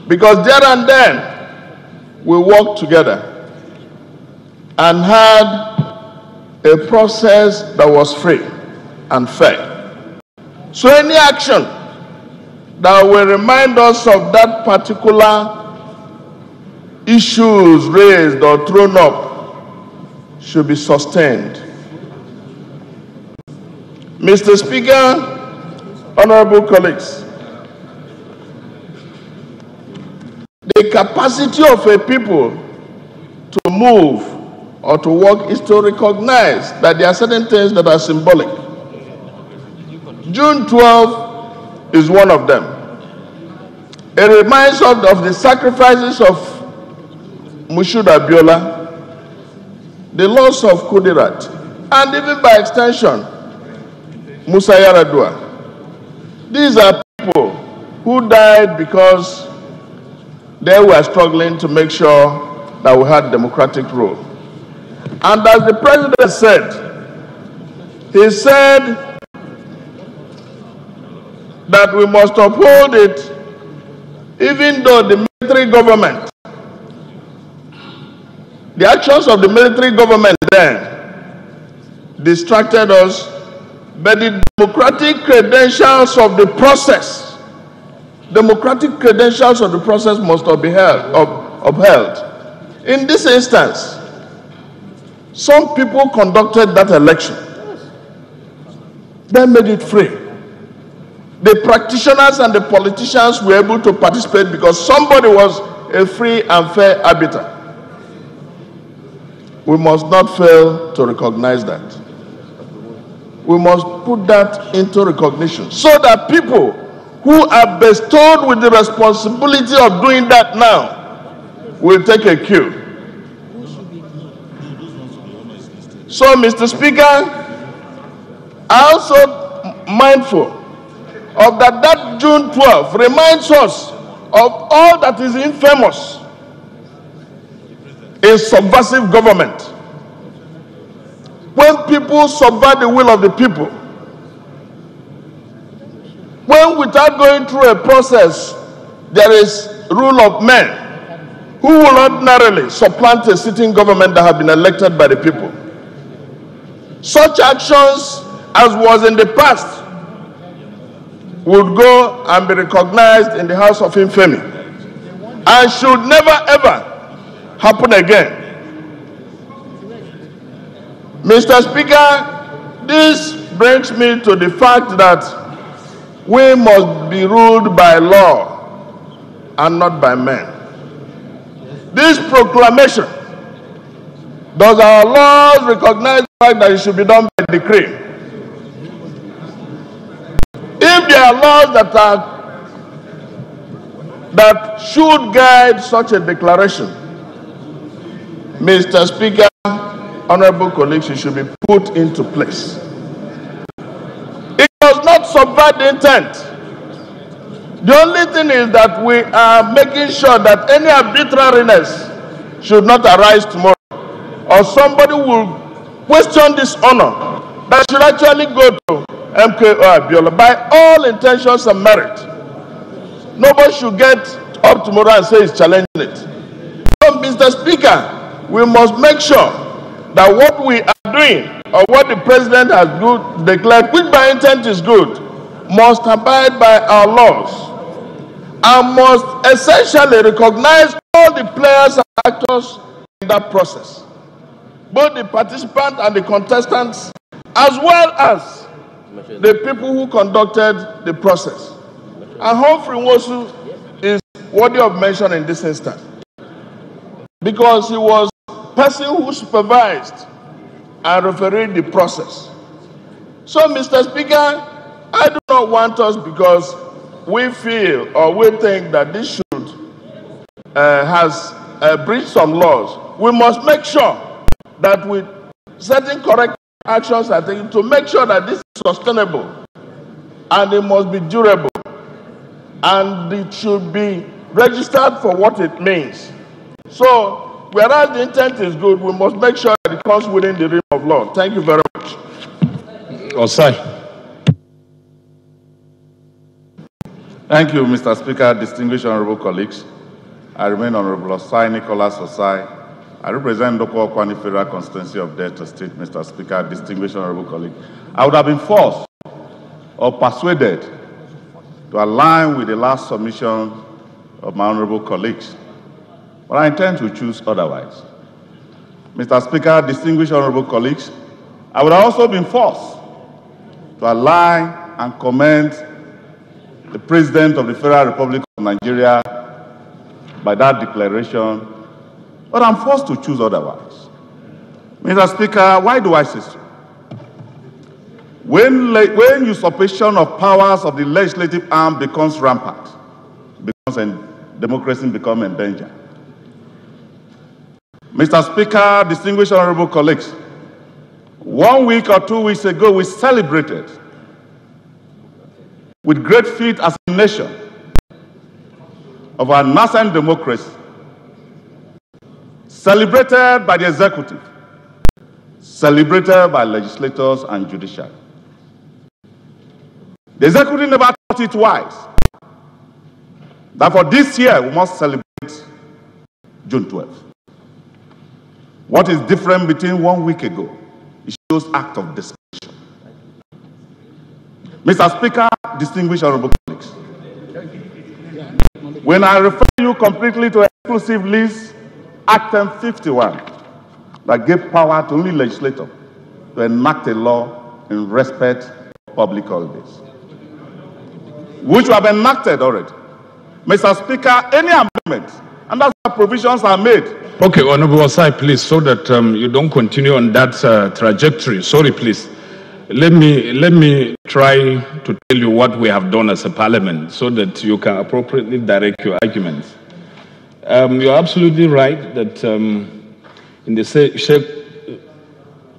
Speaker 9: Because there and then, we worked together and had a process that was free and fair. So any action that will remind us of that particular issues raised or thrown up should be sustained. Mr. Speaker, honorable colleagues, the capacity of a people to move or to work is to recognize that there are certain things that are symbolic. June 12 is one of them. It reminds us of the sacrifices of Moshood Abiola, the loss of Kudirat, and even by extension, Musa Yar'Adua. These are people who died because they were struggling to make sure that we had democratic rule. And as the president said, he said that we must uphold it even though the military government, the actions of the military government then distracted us, but the democratic credentials of the process, must be upheld. In this instance, some people conducted that election. They made it free. The practitioners and the politicians were able to participate because somebody was a free and fair arbiter. We must not fail to recognize that. We must put that into recognition so that people who are bestowed with the responsibility of doing that now will take a cue. So, Mr. Speaker, I also mindful of that June 12th reminds us of all that is infamous in subversive government. When people subvert the will of the people, when without going through a process, there is rule of men who will ordinarily supplant a sitting government that have been elected by the people. Such actions as was in the past would go and be recognized in the house of infamy and should never ever happen again. Mr. Speaker, this brings me to the fact that we must be ruled by law and not by men. This proclamation, does our laws recognize the fact that it should be done by decree? If there are laws that should guide such a declaration, Mr. Speaker, honorable colleagues, it should be put into place. It does not subvert the intent, The only thing is that we are making sure that any arbitrariness should not arise tomorrow, or somebody will question this honor that should actually go to MKO Abiola by all intentions and merit. Nobody should get up tomorrow and say he's challenging it. So, Mr. Speaker, we must make sure that what we are doing, or what the president has declared, which by intent is good, must abide by our laws and must essentially recognize all the players and actors in that process, both the participants and the contestants, as well as the people who conducted the process. And Humphrey Nwosu is worthy of mention in this instance, because he was the person who supervised and refereed the process. So, Mr. Speaker, I do not want us, because we feel or we think that this has breached some laws, we must make sure that with certain correct actions are taken to make sure that this is sustainable, and it must be durable, and it should be registered for what it means. So, whereas the intent is good, we must make sure that it comes within the realm of law. Thank you very much.
Speaker 2: Osai.
Speaker 6: Thank you, Mr. Speaker, distinguished honorable colleagues. I remain Honorable Osai Nicholas Osai. I represent Doko Okwani Federal Constituency of Delta State, Mr. Speaker, distinguished honorable colleagues. I would have been forced or persuaded to align with the last submission of my honorable colleagues, but I intend to choose otherwise. Mr. Speaker, distinguished honorable colleagues, I would have also been forced to align and commend the President of the Federal Republic of Nigeria by that declaration, but I'm forced to choose otherwise. Mr. Speaker, why do I say so? When usurpation of powers of the legislative arm becomes rampant, democracy becomes endangered. Mr. Speaker, distinguished honorable colleagues, 1 week or 2 weeks ago, we celebrated with great feat as a nation of our nascent democracy, celebrated by the executive, celebrated by legislators and judiciary. The executive never thought it wise that for this year we must celebrate June 12th. What is different between 1 week ago? It shows act of desperation. Mr. Speaker, distinguished honorable colleagues, when I refer you completely to exclusive list, Act 51, that gave power to only legislators to enact a law in respect of public holidays, which have been enacted already. Mr. Speaker, any amendment, and that's why provisions are made.
Speaker 2: Okay, Honorable Osai, please, so that you don't continue on that trajectory. Sorry, please. Let me try to tell you what we have done as a parliament so that you can appropriately direct your arguments. You're absolutely right that in the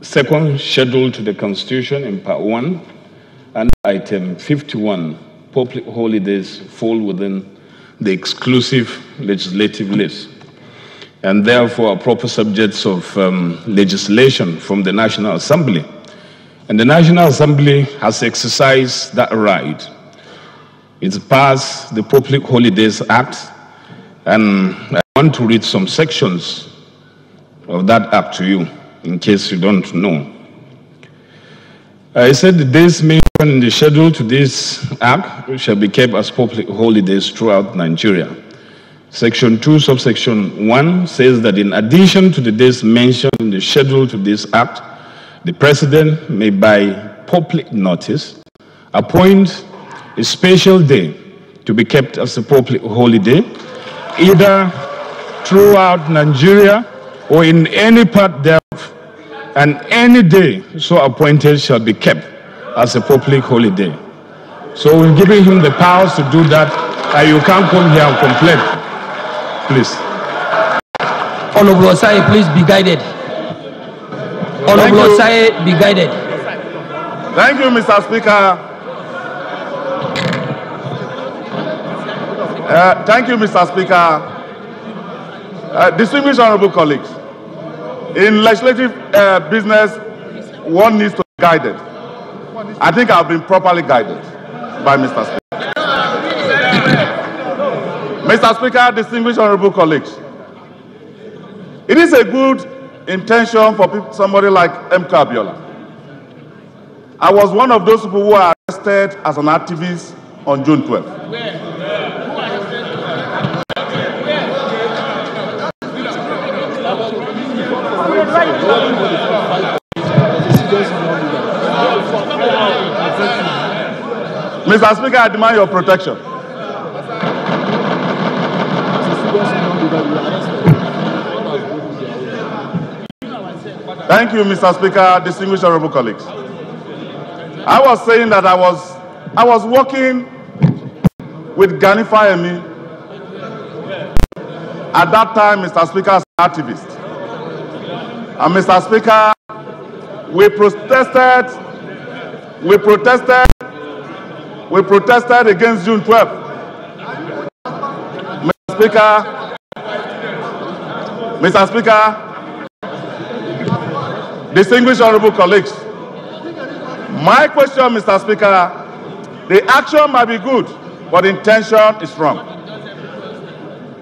Speaker 2: second schedule to the Constitution in Part 1 and Item 51, public holidays fall within the exclusive legislative list, and therefore are proper subjects of legislation from the National Assembly. And the National Assembly has exercised that right. It's passed the Public Holidays Act, and I want to read some sections of that act to you, in case you don't know. I said the days mentioned in the schedule to this act shall be kept as public holidays throughout Nigeria. Section 2, subsection 1 says that in addition to the days mentioned in the schedule to this act, the President may, by public notice, appoint a special day to be kept as a public holiday, either throughout Nigeria or in any part thereof, and any day so appointed shall be kept as a public holiday. So we're giving him the powers to do that, and you can't come here and complain. Please.
Speaker 16: Honorable Osai, please be guided. Honorable Osai, be guided.
Speaker 6: Thank you, Mr. Speaker. Thank you, Mr. Speaker. Distinguished honorable colleagues, in legislative business, one needs to be guided. I think I've been properly guided by Mr. Speaker. Mr. Speaker, distinguished honorable colleagues, it is a good intention for somebody like M.K. Abiola. I was one of those people who were arrested as an activist on June 12th. Mr. Speaker, I demand your protection. Thank you, Mr. Speaker, distinguished honorable colleagues. I was saying that I was working with Gani Fayemi at that time, Mr. Speaker, as an activist. And Mr. Speaker, we protested against June 12th. Mr. Speaker, distinguished honorable colleagues, my question, Mr. Speaker, the action might be good, but the intention is wrong.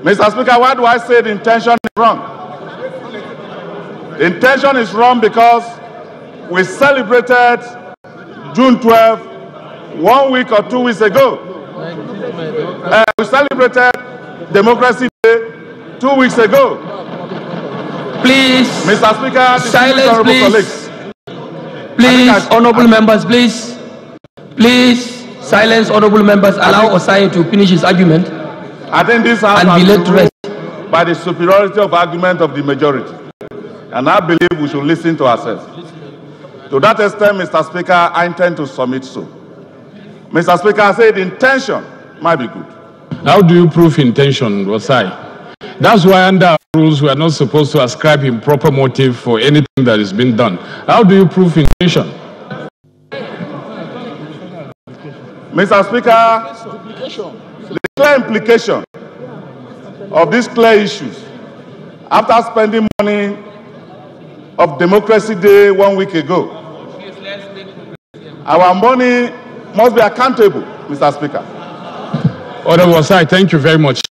Speaker 6: Mr. Speaker, why do I say the intention is wrong? The intention is wrong because we celebrated June 12th 1 week or 2 weeks ago. We celebrated Democracy Day 2 weeks ago.
Speaker 16: Please,
Speaker 6: Mr. Speaker,
Speaker 16: silence, please. Please, honorable members, please. Please, silence, honorable members. Allow Osai to finish his argument.
Speaker 6: I think this House has been ruled by the superiority of argument of the majority. And I believe we should listen to ourselves. To that extent, Mr. Speaker, I intend to submit so. Mr. Speaker, I said intention might be good.
Speaker 2: How do you prove intention, Osai? That's why under our rules we are not supposed to ascribe improper motive for anything that is being done. How do you prove intention?
Speaker 6: Mr. Speaker, the clear implication of these clear issues, after spending money of Democracy Day 1 week ago, our money must be accountable, Mr. Speaker.
Speaker 2: Honorable Osai, thank you very much.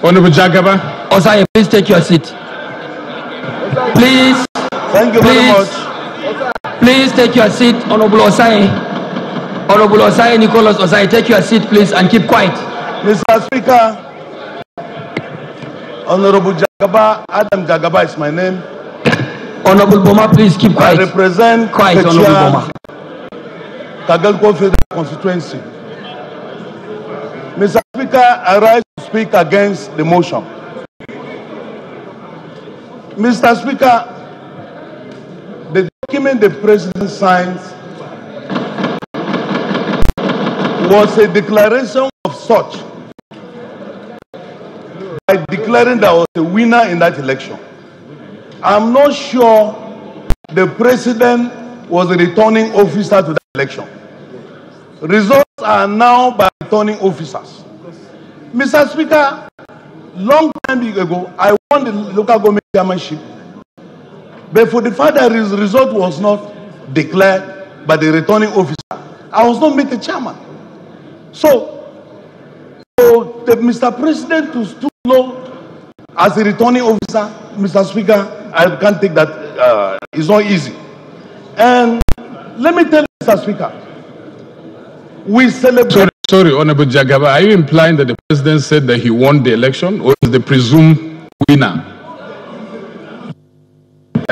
Speaker 2: Honorable Jagaba.
Speaker 16: Osai, please take your seat. Please.
Speaker 6: Thank you very much.
Speaker 16: Please take your seat, Honorable Osai. Honorable Osai, Nicholas Osai, take your seat, please, and keep quiet.
Speaker 17: Mr. Speaker, Honorable Jagaba, Adam Jagaba is my name.
Speaker 16: Honorable Boma, please keep quiet.
Speaker 17: I represent
Speaker 16: quiet, Honorable Boma.
Speaker 17: Tagalco Federal Constituency. Mr. Speaker, I rise to speak against the motion. Mr. Speaker, the document the President signed was a declaration of such by declaring there was a winner in that election. I'm not sure the President was a returning officer to that election. Results are now by returning officers. Mr. Speaker, long time ago, I won the local government chairmanship, but for the fact that his result was not declared by the returning officer, I was not made a chairman. So Mr. President to stoop low as a returning officer, Mr. Speaker, I can't take that. It's not easy. And let me tell you, Mr. Speaker, we celebrate.
Speaker 2: Sorry, Honorable Jagaba, are you implying that the President said that he won the election, or is the presumed winner?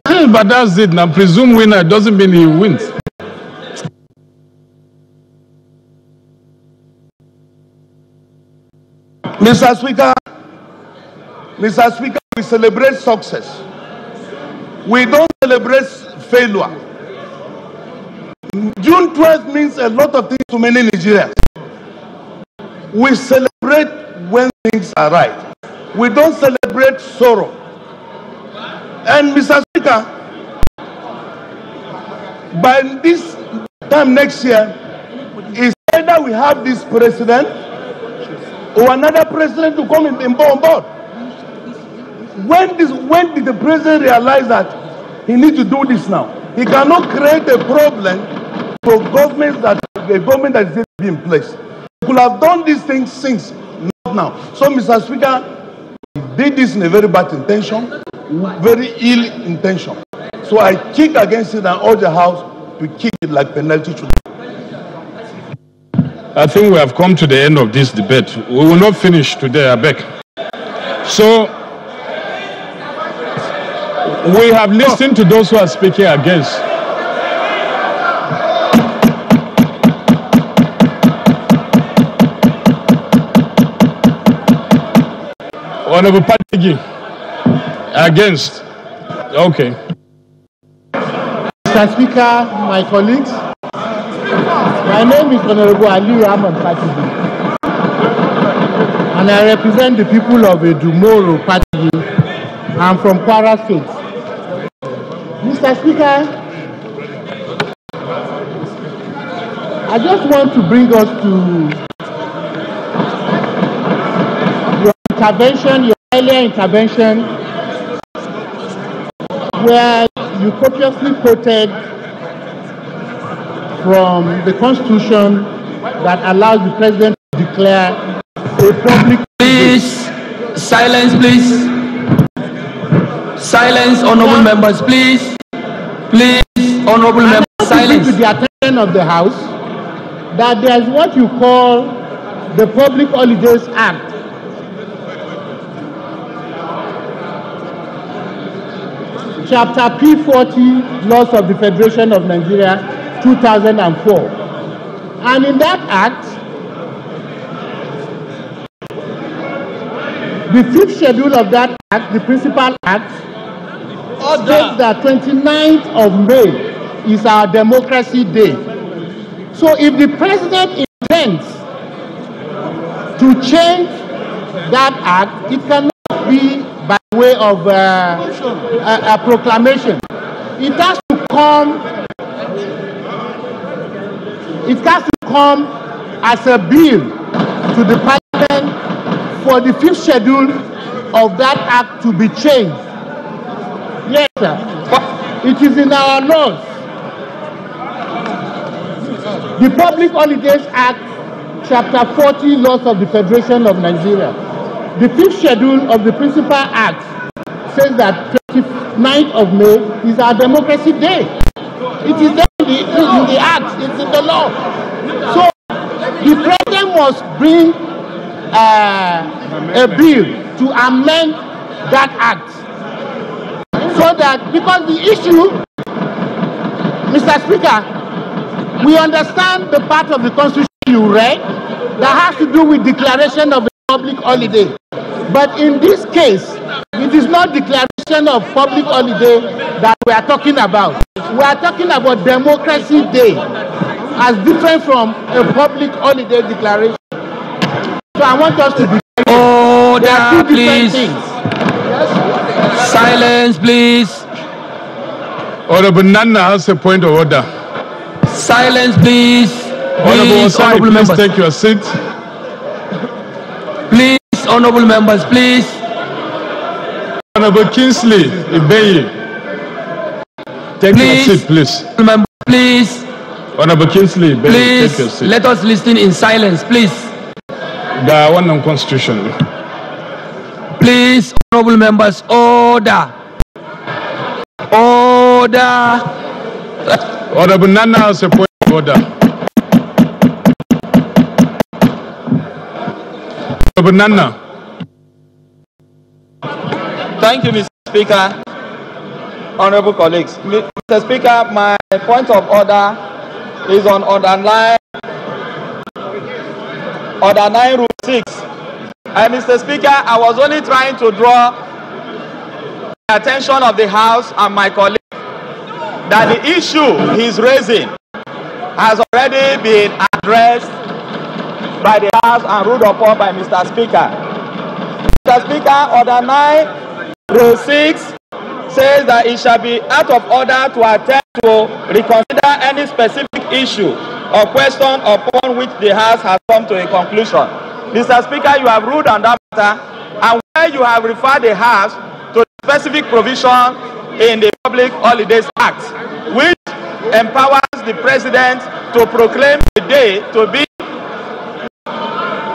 Speaker 2: But that's it. Now, presumed winner doesn't mean he wins.
Speaker 17: Mr. Speaker, we celebrate success. We don't celebrate failure. June 12th means a lot of things to many Nigerians. We celebrate when things are right. We don't celebrate sorrow. And Mr. Speaker, by this time next year, it's either we have this president or another president to come on board. When did the president realize that he needs to do this now? He cannot create a problem for a government that is yet to be in place. He could have done these things since, not now. So, Mr. Speaker, he did this in a very bad intention, very ill intention. So I kick against it and urge the House to kick it like penalty should.
Speaker 2: I think we have come to the end of this debate. We will not finish today, I beg. So, we have listened to those who are speaking against. Honorable Patigi, against. Okay.
Speaker 18: Mr. Speaker, my colleagues, my name is Honorable Ali Ahmed Patigi, and I represent the people of Edumoro Patigi. I'm from Kwara State. Mr. Speaker, I just want to bring us to your intervention, your earlier intervention, where you copiously quoted from the Constitution that allows the President to declare a public...
Speaker 16: Please, silence, please. Silence, honorable members, please. Please, honorable members, silence.
Speaker 18: To the attention of the House that there is what you call the Public Holidays Act. Chapter P40, Laws of the Federation of Nigeria, 2004. And in that act, the fifth schedule of that act, the principal act, states that 29th of May is our Democracy Day. So if the President intends to change that act, it cannot be by way of a proclamation. It has to come. It has to come as a bill to the Parliament for the fifth schedule of that act to be changed. Yes, sir. It is in our laws. The Public Holidays Act, Chapter 40, Laws of the Federation of Nigeria. The fifth schedule of the principal act says that 29th of May is our Democracy Day. It is there in the act, it's in the law. So the President must bring a bill to amend that act. So that, because the issue, Mr. Speaker, we understand the part of the Constitution you read that has to do with declaration of a public holiday. But in this case, it is not declaration of public holiday that we are talking about. We are talking about Democracy Day as different from a public holiday declaration. So I want us to be clear. There are two different things.
Speaker 16: Silence, please.
Speaker 2: Honorable Nana has a point of order.
Speaker 16: Silence, please.
Speaker 2: Honorable Osai, please members. Take your seat.
Speaker 16: Please, honorable members, please.
Speaker 2: Honorable Kingsley Ibeye, take your seat, please.
Speaker 16: Members, please.
Speaker 2: Honorable Kingsley Ibeye,
Speaker 16: please,
Speaker 2: take your seat.
Speaker 16: Let us listen in silence, please.
Speaker 2: The one unconstitutional.
Speaker 16: Please, honorable members, order. Order.
Speaker 2: Honorable Nana has a point of order. Honorable Nana.
Speaker 4: Thank you, Mr. Speaker. Honorable colleagues. Mr. Speaker, my point of order is on Order 9, Rule 6. And Mr. Speaker, I was only trying to draw the attention of the House and my colleagues that the issue he's raising has already been addressed by the House and ruled upon by Mr. Speaker. Mr. Speaker, Order 9, Rule 6 says that it shall be out of order to attempt to reconsider any specific issue or question upon which the House has come to a conclusion. Mr. Speaker, you have ruled on that matter, and where you have referred the House to specific provision in the Public Holidays Act, which empowers the President to proclaim the day to be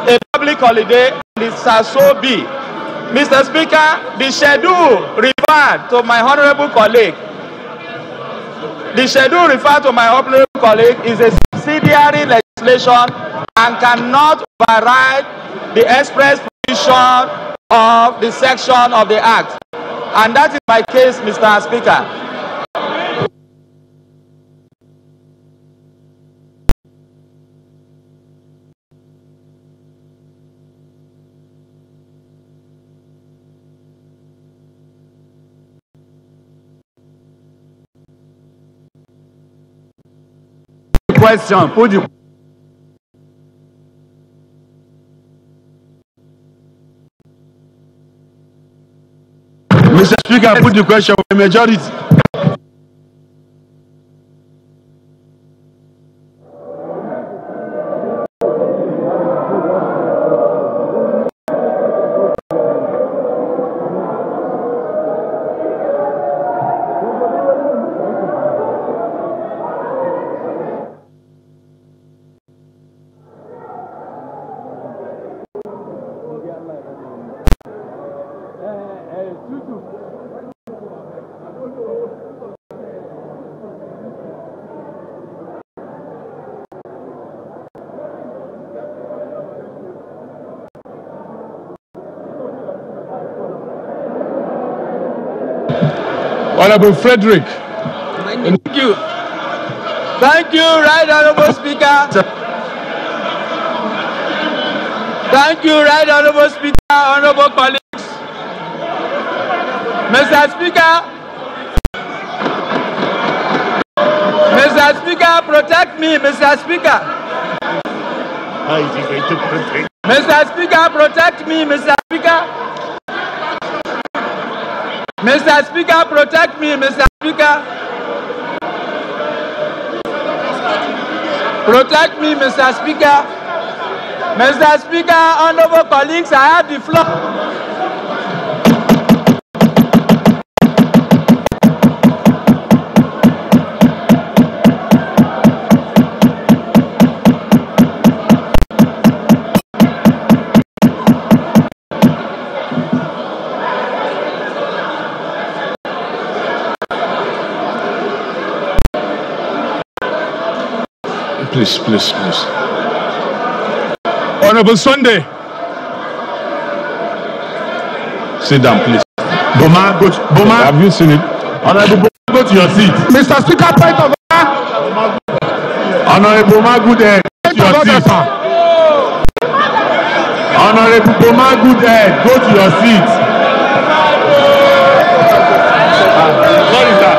Speaker 4: a public holiday, and it shall so be. Mr. Speaker, the schedule referred to my honorable colleague, is a subsidiary legislation and cannot override the express provision of the section of the Act. And that is my case, Mr. Speaker.
Speaker 17: Question. Put the Mr. Speaker, put the question with the majority.
Speaker 19: Honorable Frederick.
Speaker 4: Thank you. Thank you, Right Honorable Speaker. Thank you, Right Honorable Speaker, honorable colleagues. Mr. Speaker, protect me, Mr. Speaker.
Speaker 17: How is he going to protect?
Speaker 4: Mr. Speaker, protect me, Mr. Speaker. Mr. Speaker, protect me, Mr. Speaker. Protect me, Mr. Speaker. Mr. Speaker, honorable colleagues, I have the floor.
Speaker 2: Please.
Speaker 19: Honorable Sunday.
Speaker 2: Sit down, please.
Speaker 17: Boma,
Speaker 2: have you seen it?
Speaker 17: Honorable Boma, go to your seat.
Speaker 18: Mr. Speaker, point of order.
Speaker 17: Honorable Boma, go to your seat. Honorable Boma, go to your seat. Sorry, sir.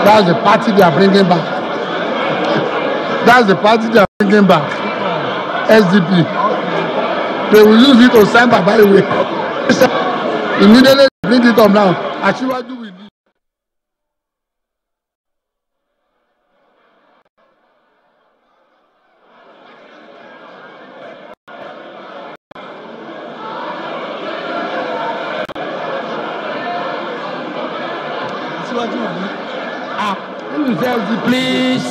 Speaker 18: That's the party they are bringing back. That's the party they are bringing back. SDP. They will use it to sign by the way. Immediately bring it up now. Asiwaju will leave.
Speaker 16: Please,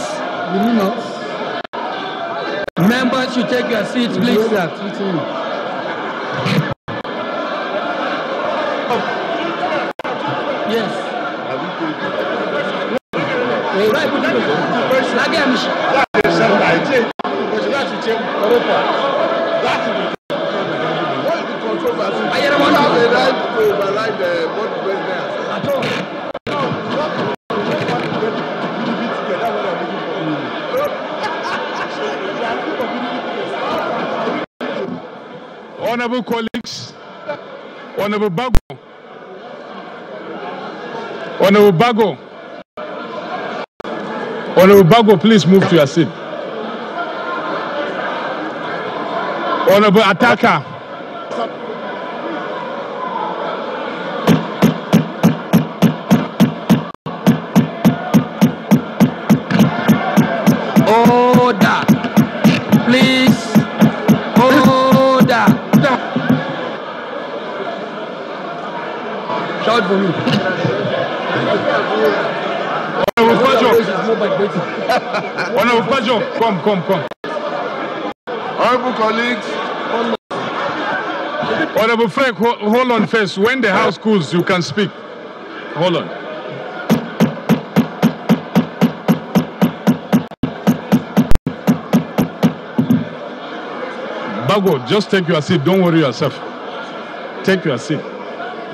Speaker 16: members should take your seats, please. Yes.
Speaker 19: Honorable colleagues, Honorable Bago. Honorable Bago. Honorable Bago, please move to your seat. Honorable Ataka.
Speaker 16: Order. Please. Order. Shout for me.
Speaker 19: Honorable Pajo. Honorable Pajo, come.
Speaker 17: Honorable colleagues.
Speaker 19: Honorable Frank, hold on first. When the house cools, you can speak. Hold on. Bago, just take your seat. Don't worry yourself. Take your seat.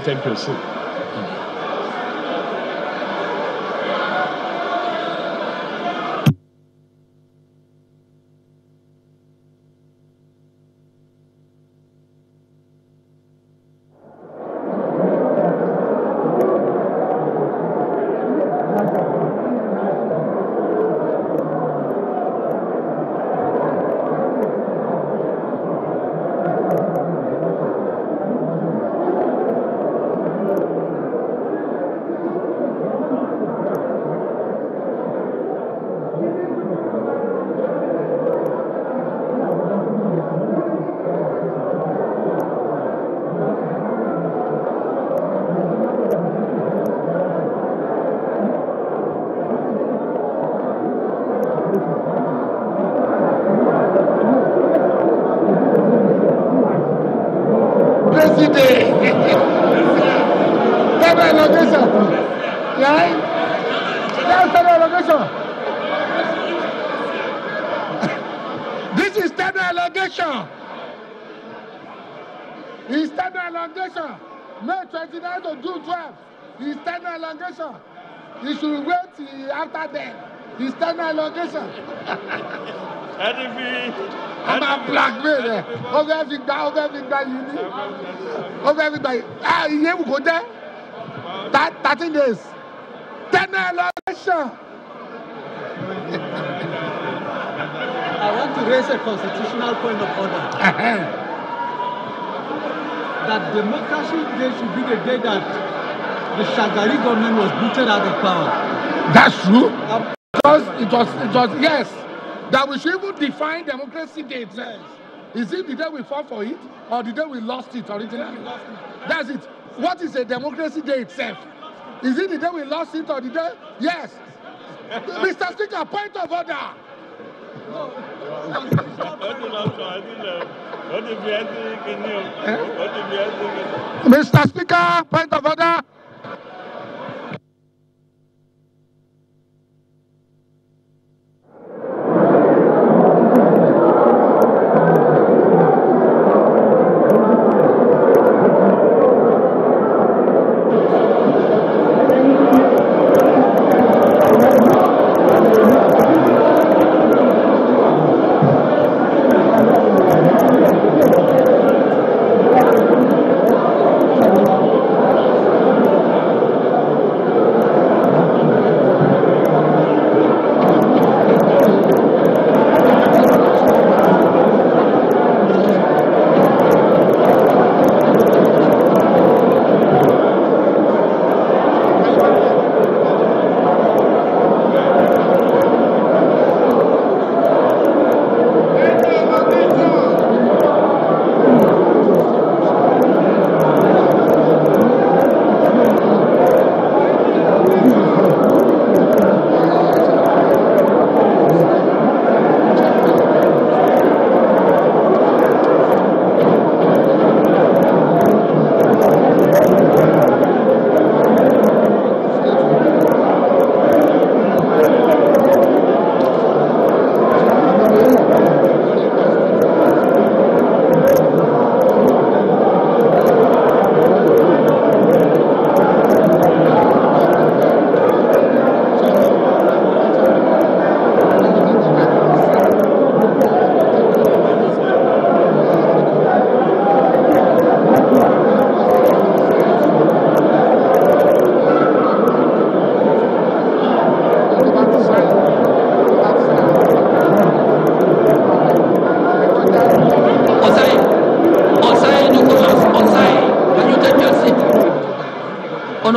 Speaker 19: Take your seat.
Speaker 18: This is standard allegation. It's standard allegation. May 29th of June 12th. It's standard allegation. You should wait till after then. It's standard allegation. I'm a blackmail. Over everything you need. Over everything. You go there. 13 days. Standard allegation.
Speaker 20: I want to raise a constitutional point of order. That Democracy Day should be the day that the Shagari government was booted out of power.
Speaker 18: That's true. Because it was yes. That we should even define Democracy Day itself. Is it the day we fought for it or the day we lost it originally? That's it. What is a Democracy Day itself? Is it the day we lost it or the day? Yes. Mr. Speaker, point of order. Mr. Speaker, point of order.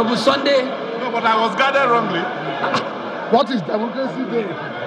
Speaker 16: Honorable Sunday.
Speaker 9: No, but I was guided wrongly.
Speaker 18: What is Democracy Day?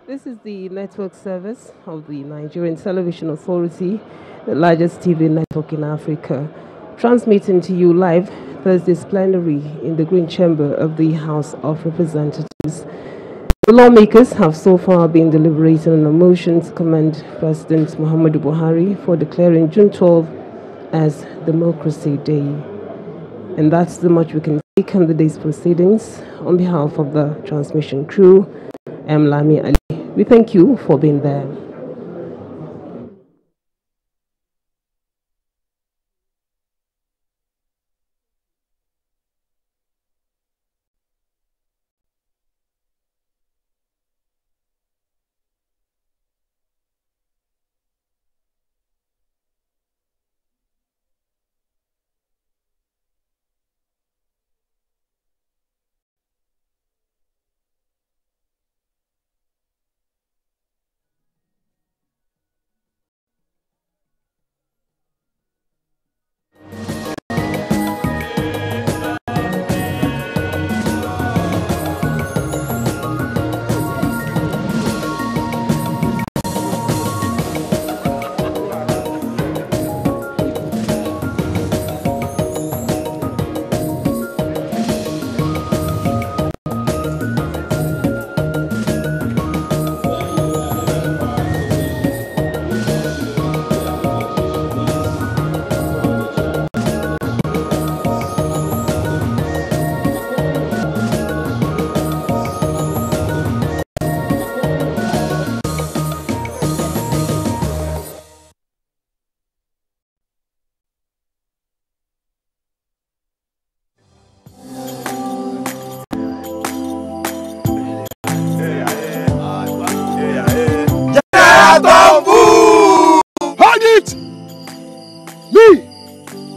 Speaker 1: This is the network service of the Nigerian Television Authority, the largest TV network in Africa, transmitting to you live Thursday's plenary in the Green Chamber of the House of Representatives. The lawmakers have so far been deliberating on a motion to commend President Muhammadu Buhari for declaring June 12 as Democracy Day. And that's the much we can take on the day's proceedings. On behalf of the transmission crew, I'm Lami Ali. We thank you for being there.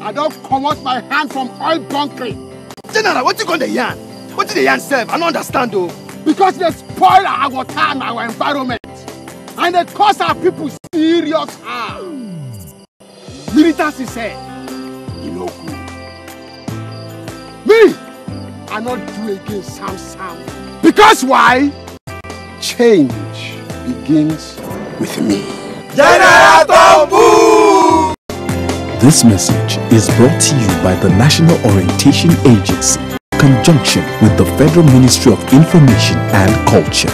Speaker 18: I don't comot my hand from oil bunkering.
Speaker 21: General, what you going to yarn? What did the yarn serve? I don't understand though.
Speaker 18: Because they spoil our water and our environment. And they cause our people serious harm. Militants said, you know good. Me, I not do against Sam.
Speaker 21: Because why? Change begins with me.
Speaker 8: This message is brought to you by the National Orientation Agency, in conjunction with the Federal Ministry of Information and Culture.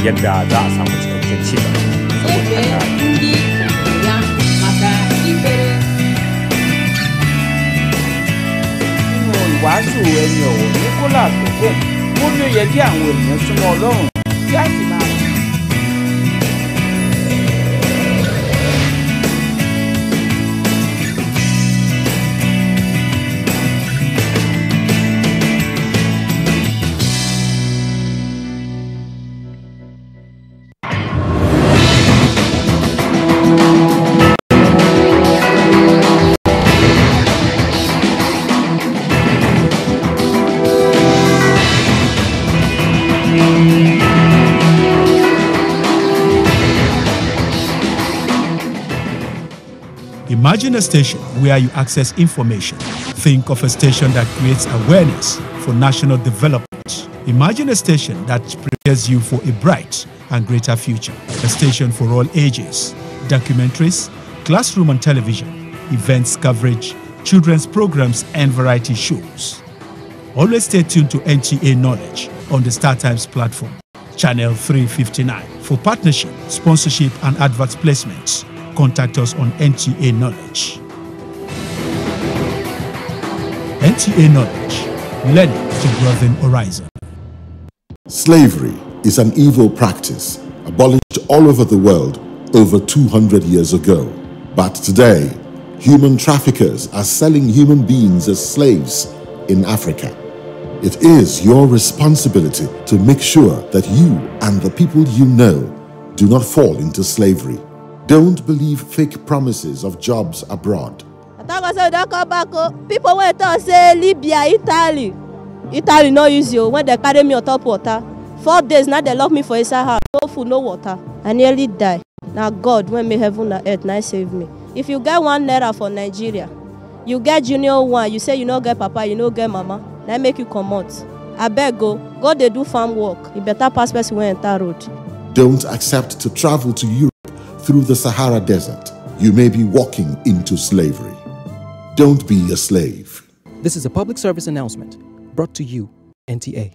Speaker 22: yadda za a samu cikakken ci
Speaker 23: ìwàásù ẹni ọ̀wọ̀ Nicholas Okonkwo ó ní ó yẹ kí àwọn ènìyàn súnmọ́ Ọlọ́run kí á sì máa.
Speaker 24: Imagine a station where you access information. Think of a station that creates awareness for national development. Imagine a station that prepares you for a bright and greater future. A station for all ages. Documentaries, classroom and television, events coverage, children's programs and variety shows. Always stay tuned to NTA Knowledge on the Star Times platform. Channel 359. For partnership, sponsorship and advert placements, contact us on NTA Knowledge. NTA Knowledge, learning to broaden horizon.
Speaker 25: Slavery is an evil practice abolished all over the world over 200 years ago. But today, human traffickers are selling human beings as slaves in Africa. It is your responsibility to make sure that you and the people you know do not fall into slavery. Don't believe fake promises of jobs abroad.
Speaker 26: People went to say Libya, Italy. Italy no use you when they carry me on top water. 4 days now they lock me for inside house. No food, no water. I nearly die. Now God, when me heaven and earth, now save me. If you get 1 naira for Nigeria, you get junior one, you say you no get papa, you no get mama, now make you come out. I beg go they do farm work. You better pass person when enter road.
Speaker 25: Don't accept to travel to Europe through the Sahara Desert. You may be walking into slavery. Don't be a slave.
Speaker 27: This is a public service announcement brought to you, NTA.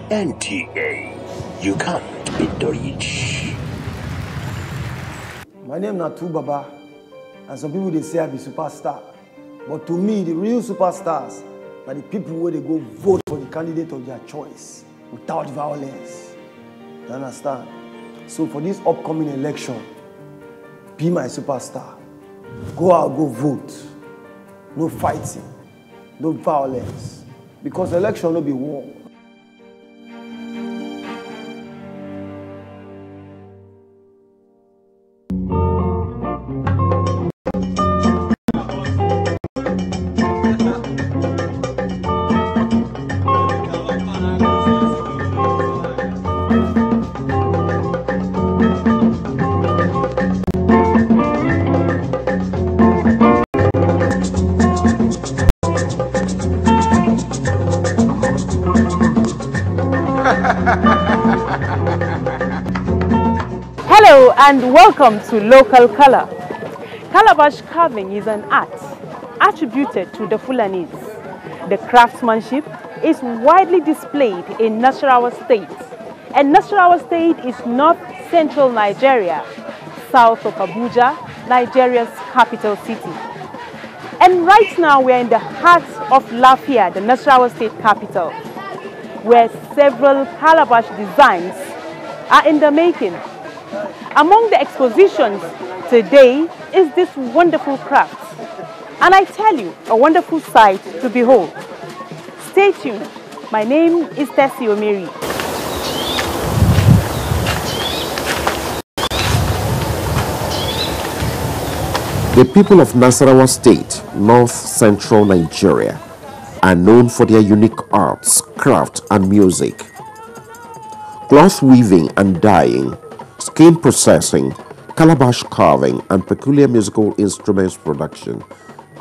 Speaker 28: NTA, you can't beat the rich.
Speaker 29: My name is Natu Baba, and some people they say I be superstar. But to me, the real superstars are the people where they go vote for the candidate of their choice without violence. You understand? So for this upcoming election, be my superstar. Go out, go vote. No fighting, no violence. Because election will be war.
Speaker 30: Hello and welcome to Local Color.
Speaker 3: Calabash carving is an art attributed to the Fulanis. The craftsmanship is widely displayed in Nasarawa State. And Nasarawa State is north-central Nigeria, south of Abuja, Nigeria's capital city. And right now we are in the heart of Lafia, the Nasarawa State capital, where several calabash designs are in the making. Among the expositions today is this wonderful craft. And I tell you, a wonderful sight to behold. Stay tuned. My name is Tessie Omeri.
Speaker 5: The people of Nasarawa State, north-central Nigeria, are known for their unique arts, craft, and music. Cloth weaving and dyeing, skin processing, calabash carving, and peculiar musical instruments production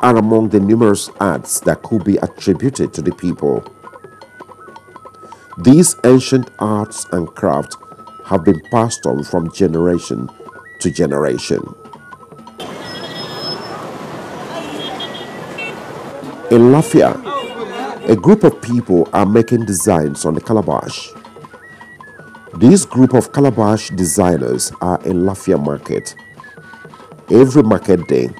Speaker 5: are among the numerous arts that could be attributed to the people. These ancient arts and crafts have been passed on from generation to generation. In Lafia, a group of people are making designs on the calabash. This group of calabash designers are in Lafia market. Every market day,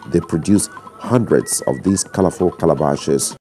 Speaker 5: they produce hundreds of these colorful calabashes.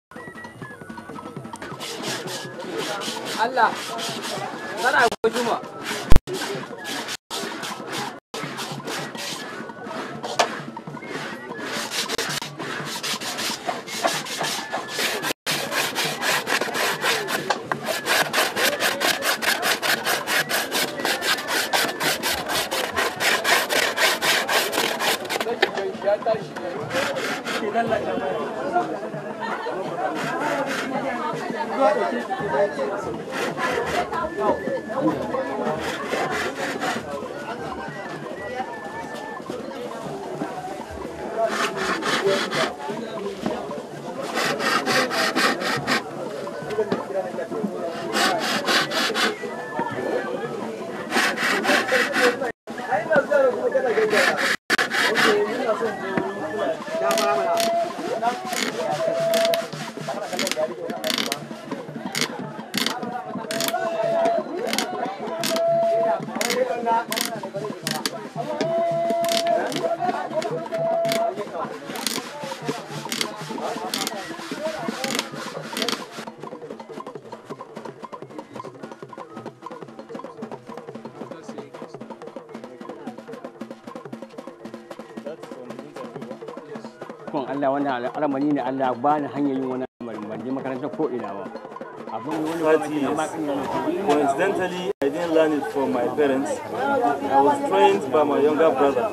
Speaker 7: Coincidentally, I didn't learn it from my parents. I was trained by my younger brother.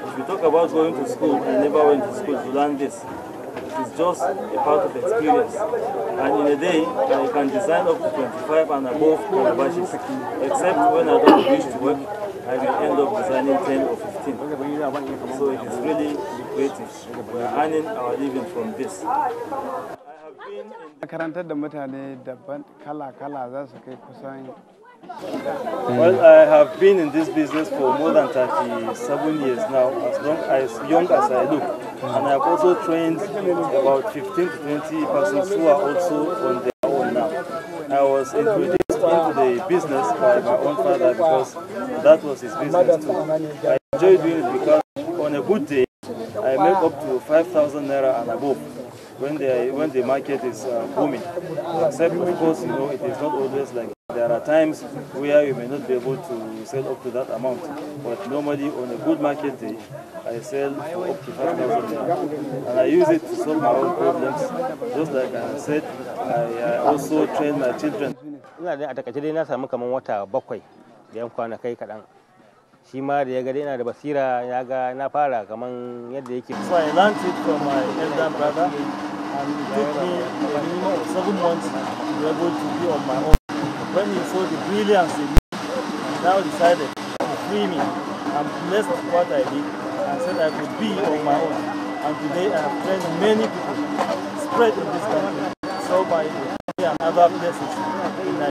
Speaker 7: If you talk about going to school, I never went to school to learn this. It's just a part of experience. And in a day, I can design up to 25 and above calabashes. Except when I don't wish to work, I will end up designing 10 or 15. So it is really creative. We are earning our living from this. Well, I have been in this business for more than 37 years now, as young as I look. And I have also trained about 15 to 20 persons who are also on their own now. I was introduced into the business by my own father because that was his business too. I enjoy doing it because on a good day, I make up to 5,000 naira and above when the market is booming. Except, of course, you know, it is not always like that. There are times where you may not be able to sell up to that amount. But normally, on a good market day, I sell for up to 5,000 naira. And I use it to solve my own problems. Just like I said, I also train my children. So I learned it from my elder brother, and it took me a minimum of 7 months to be able to be on my own. When he saw the brilliance in me, he now decided to free me and blessed what I did and said I could be on my own. And today I have trained many people spread in this country, so by and other places in Nigeria.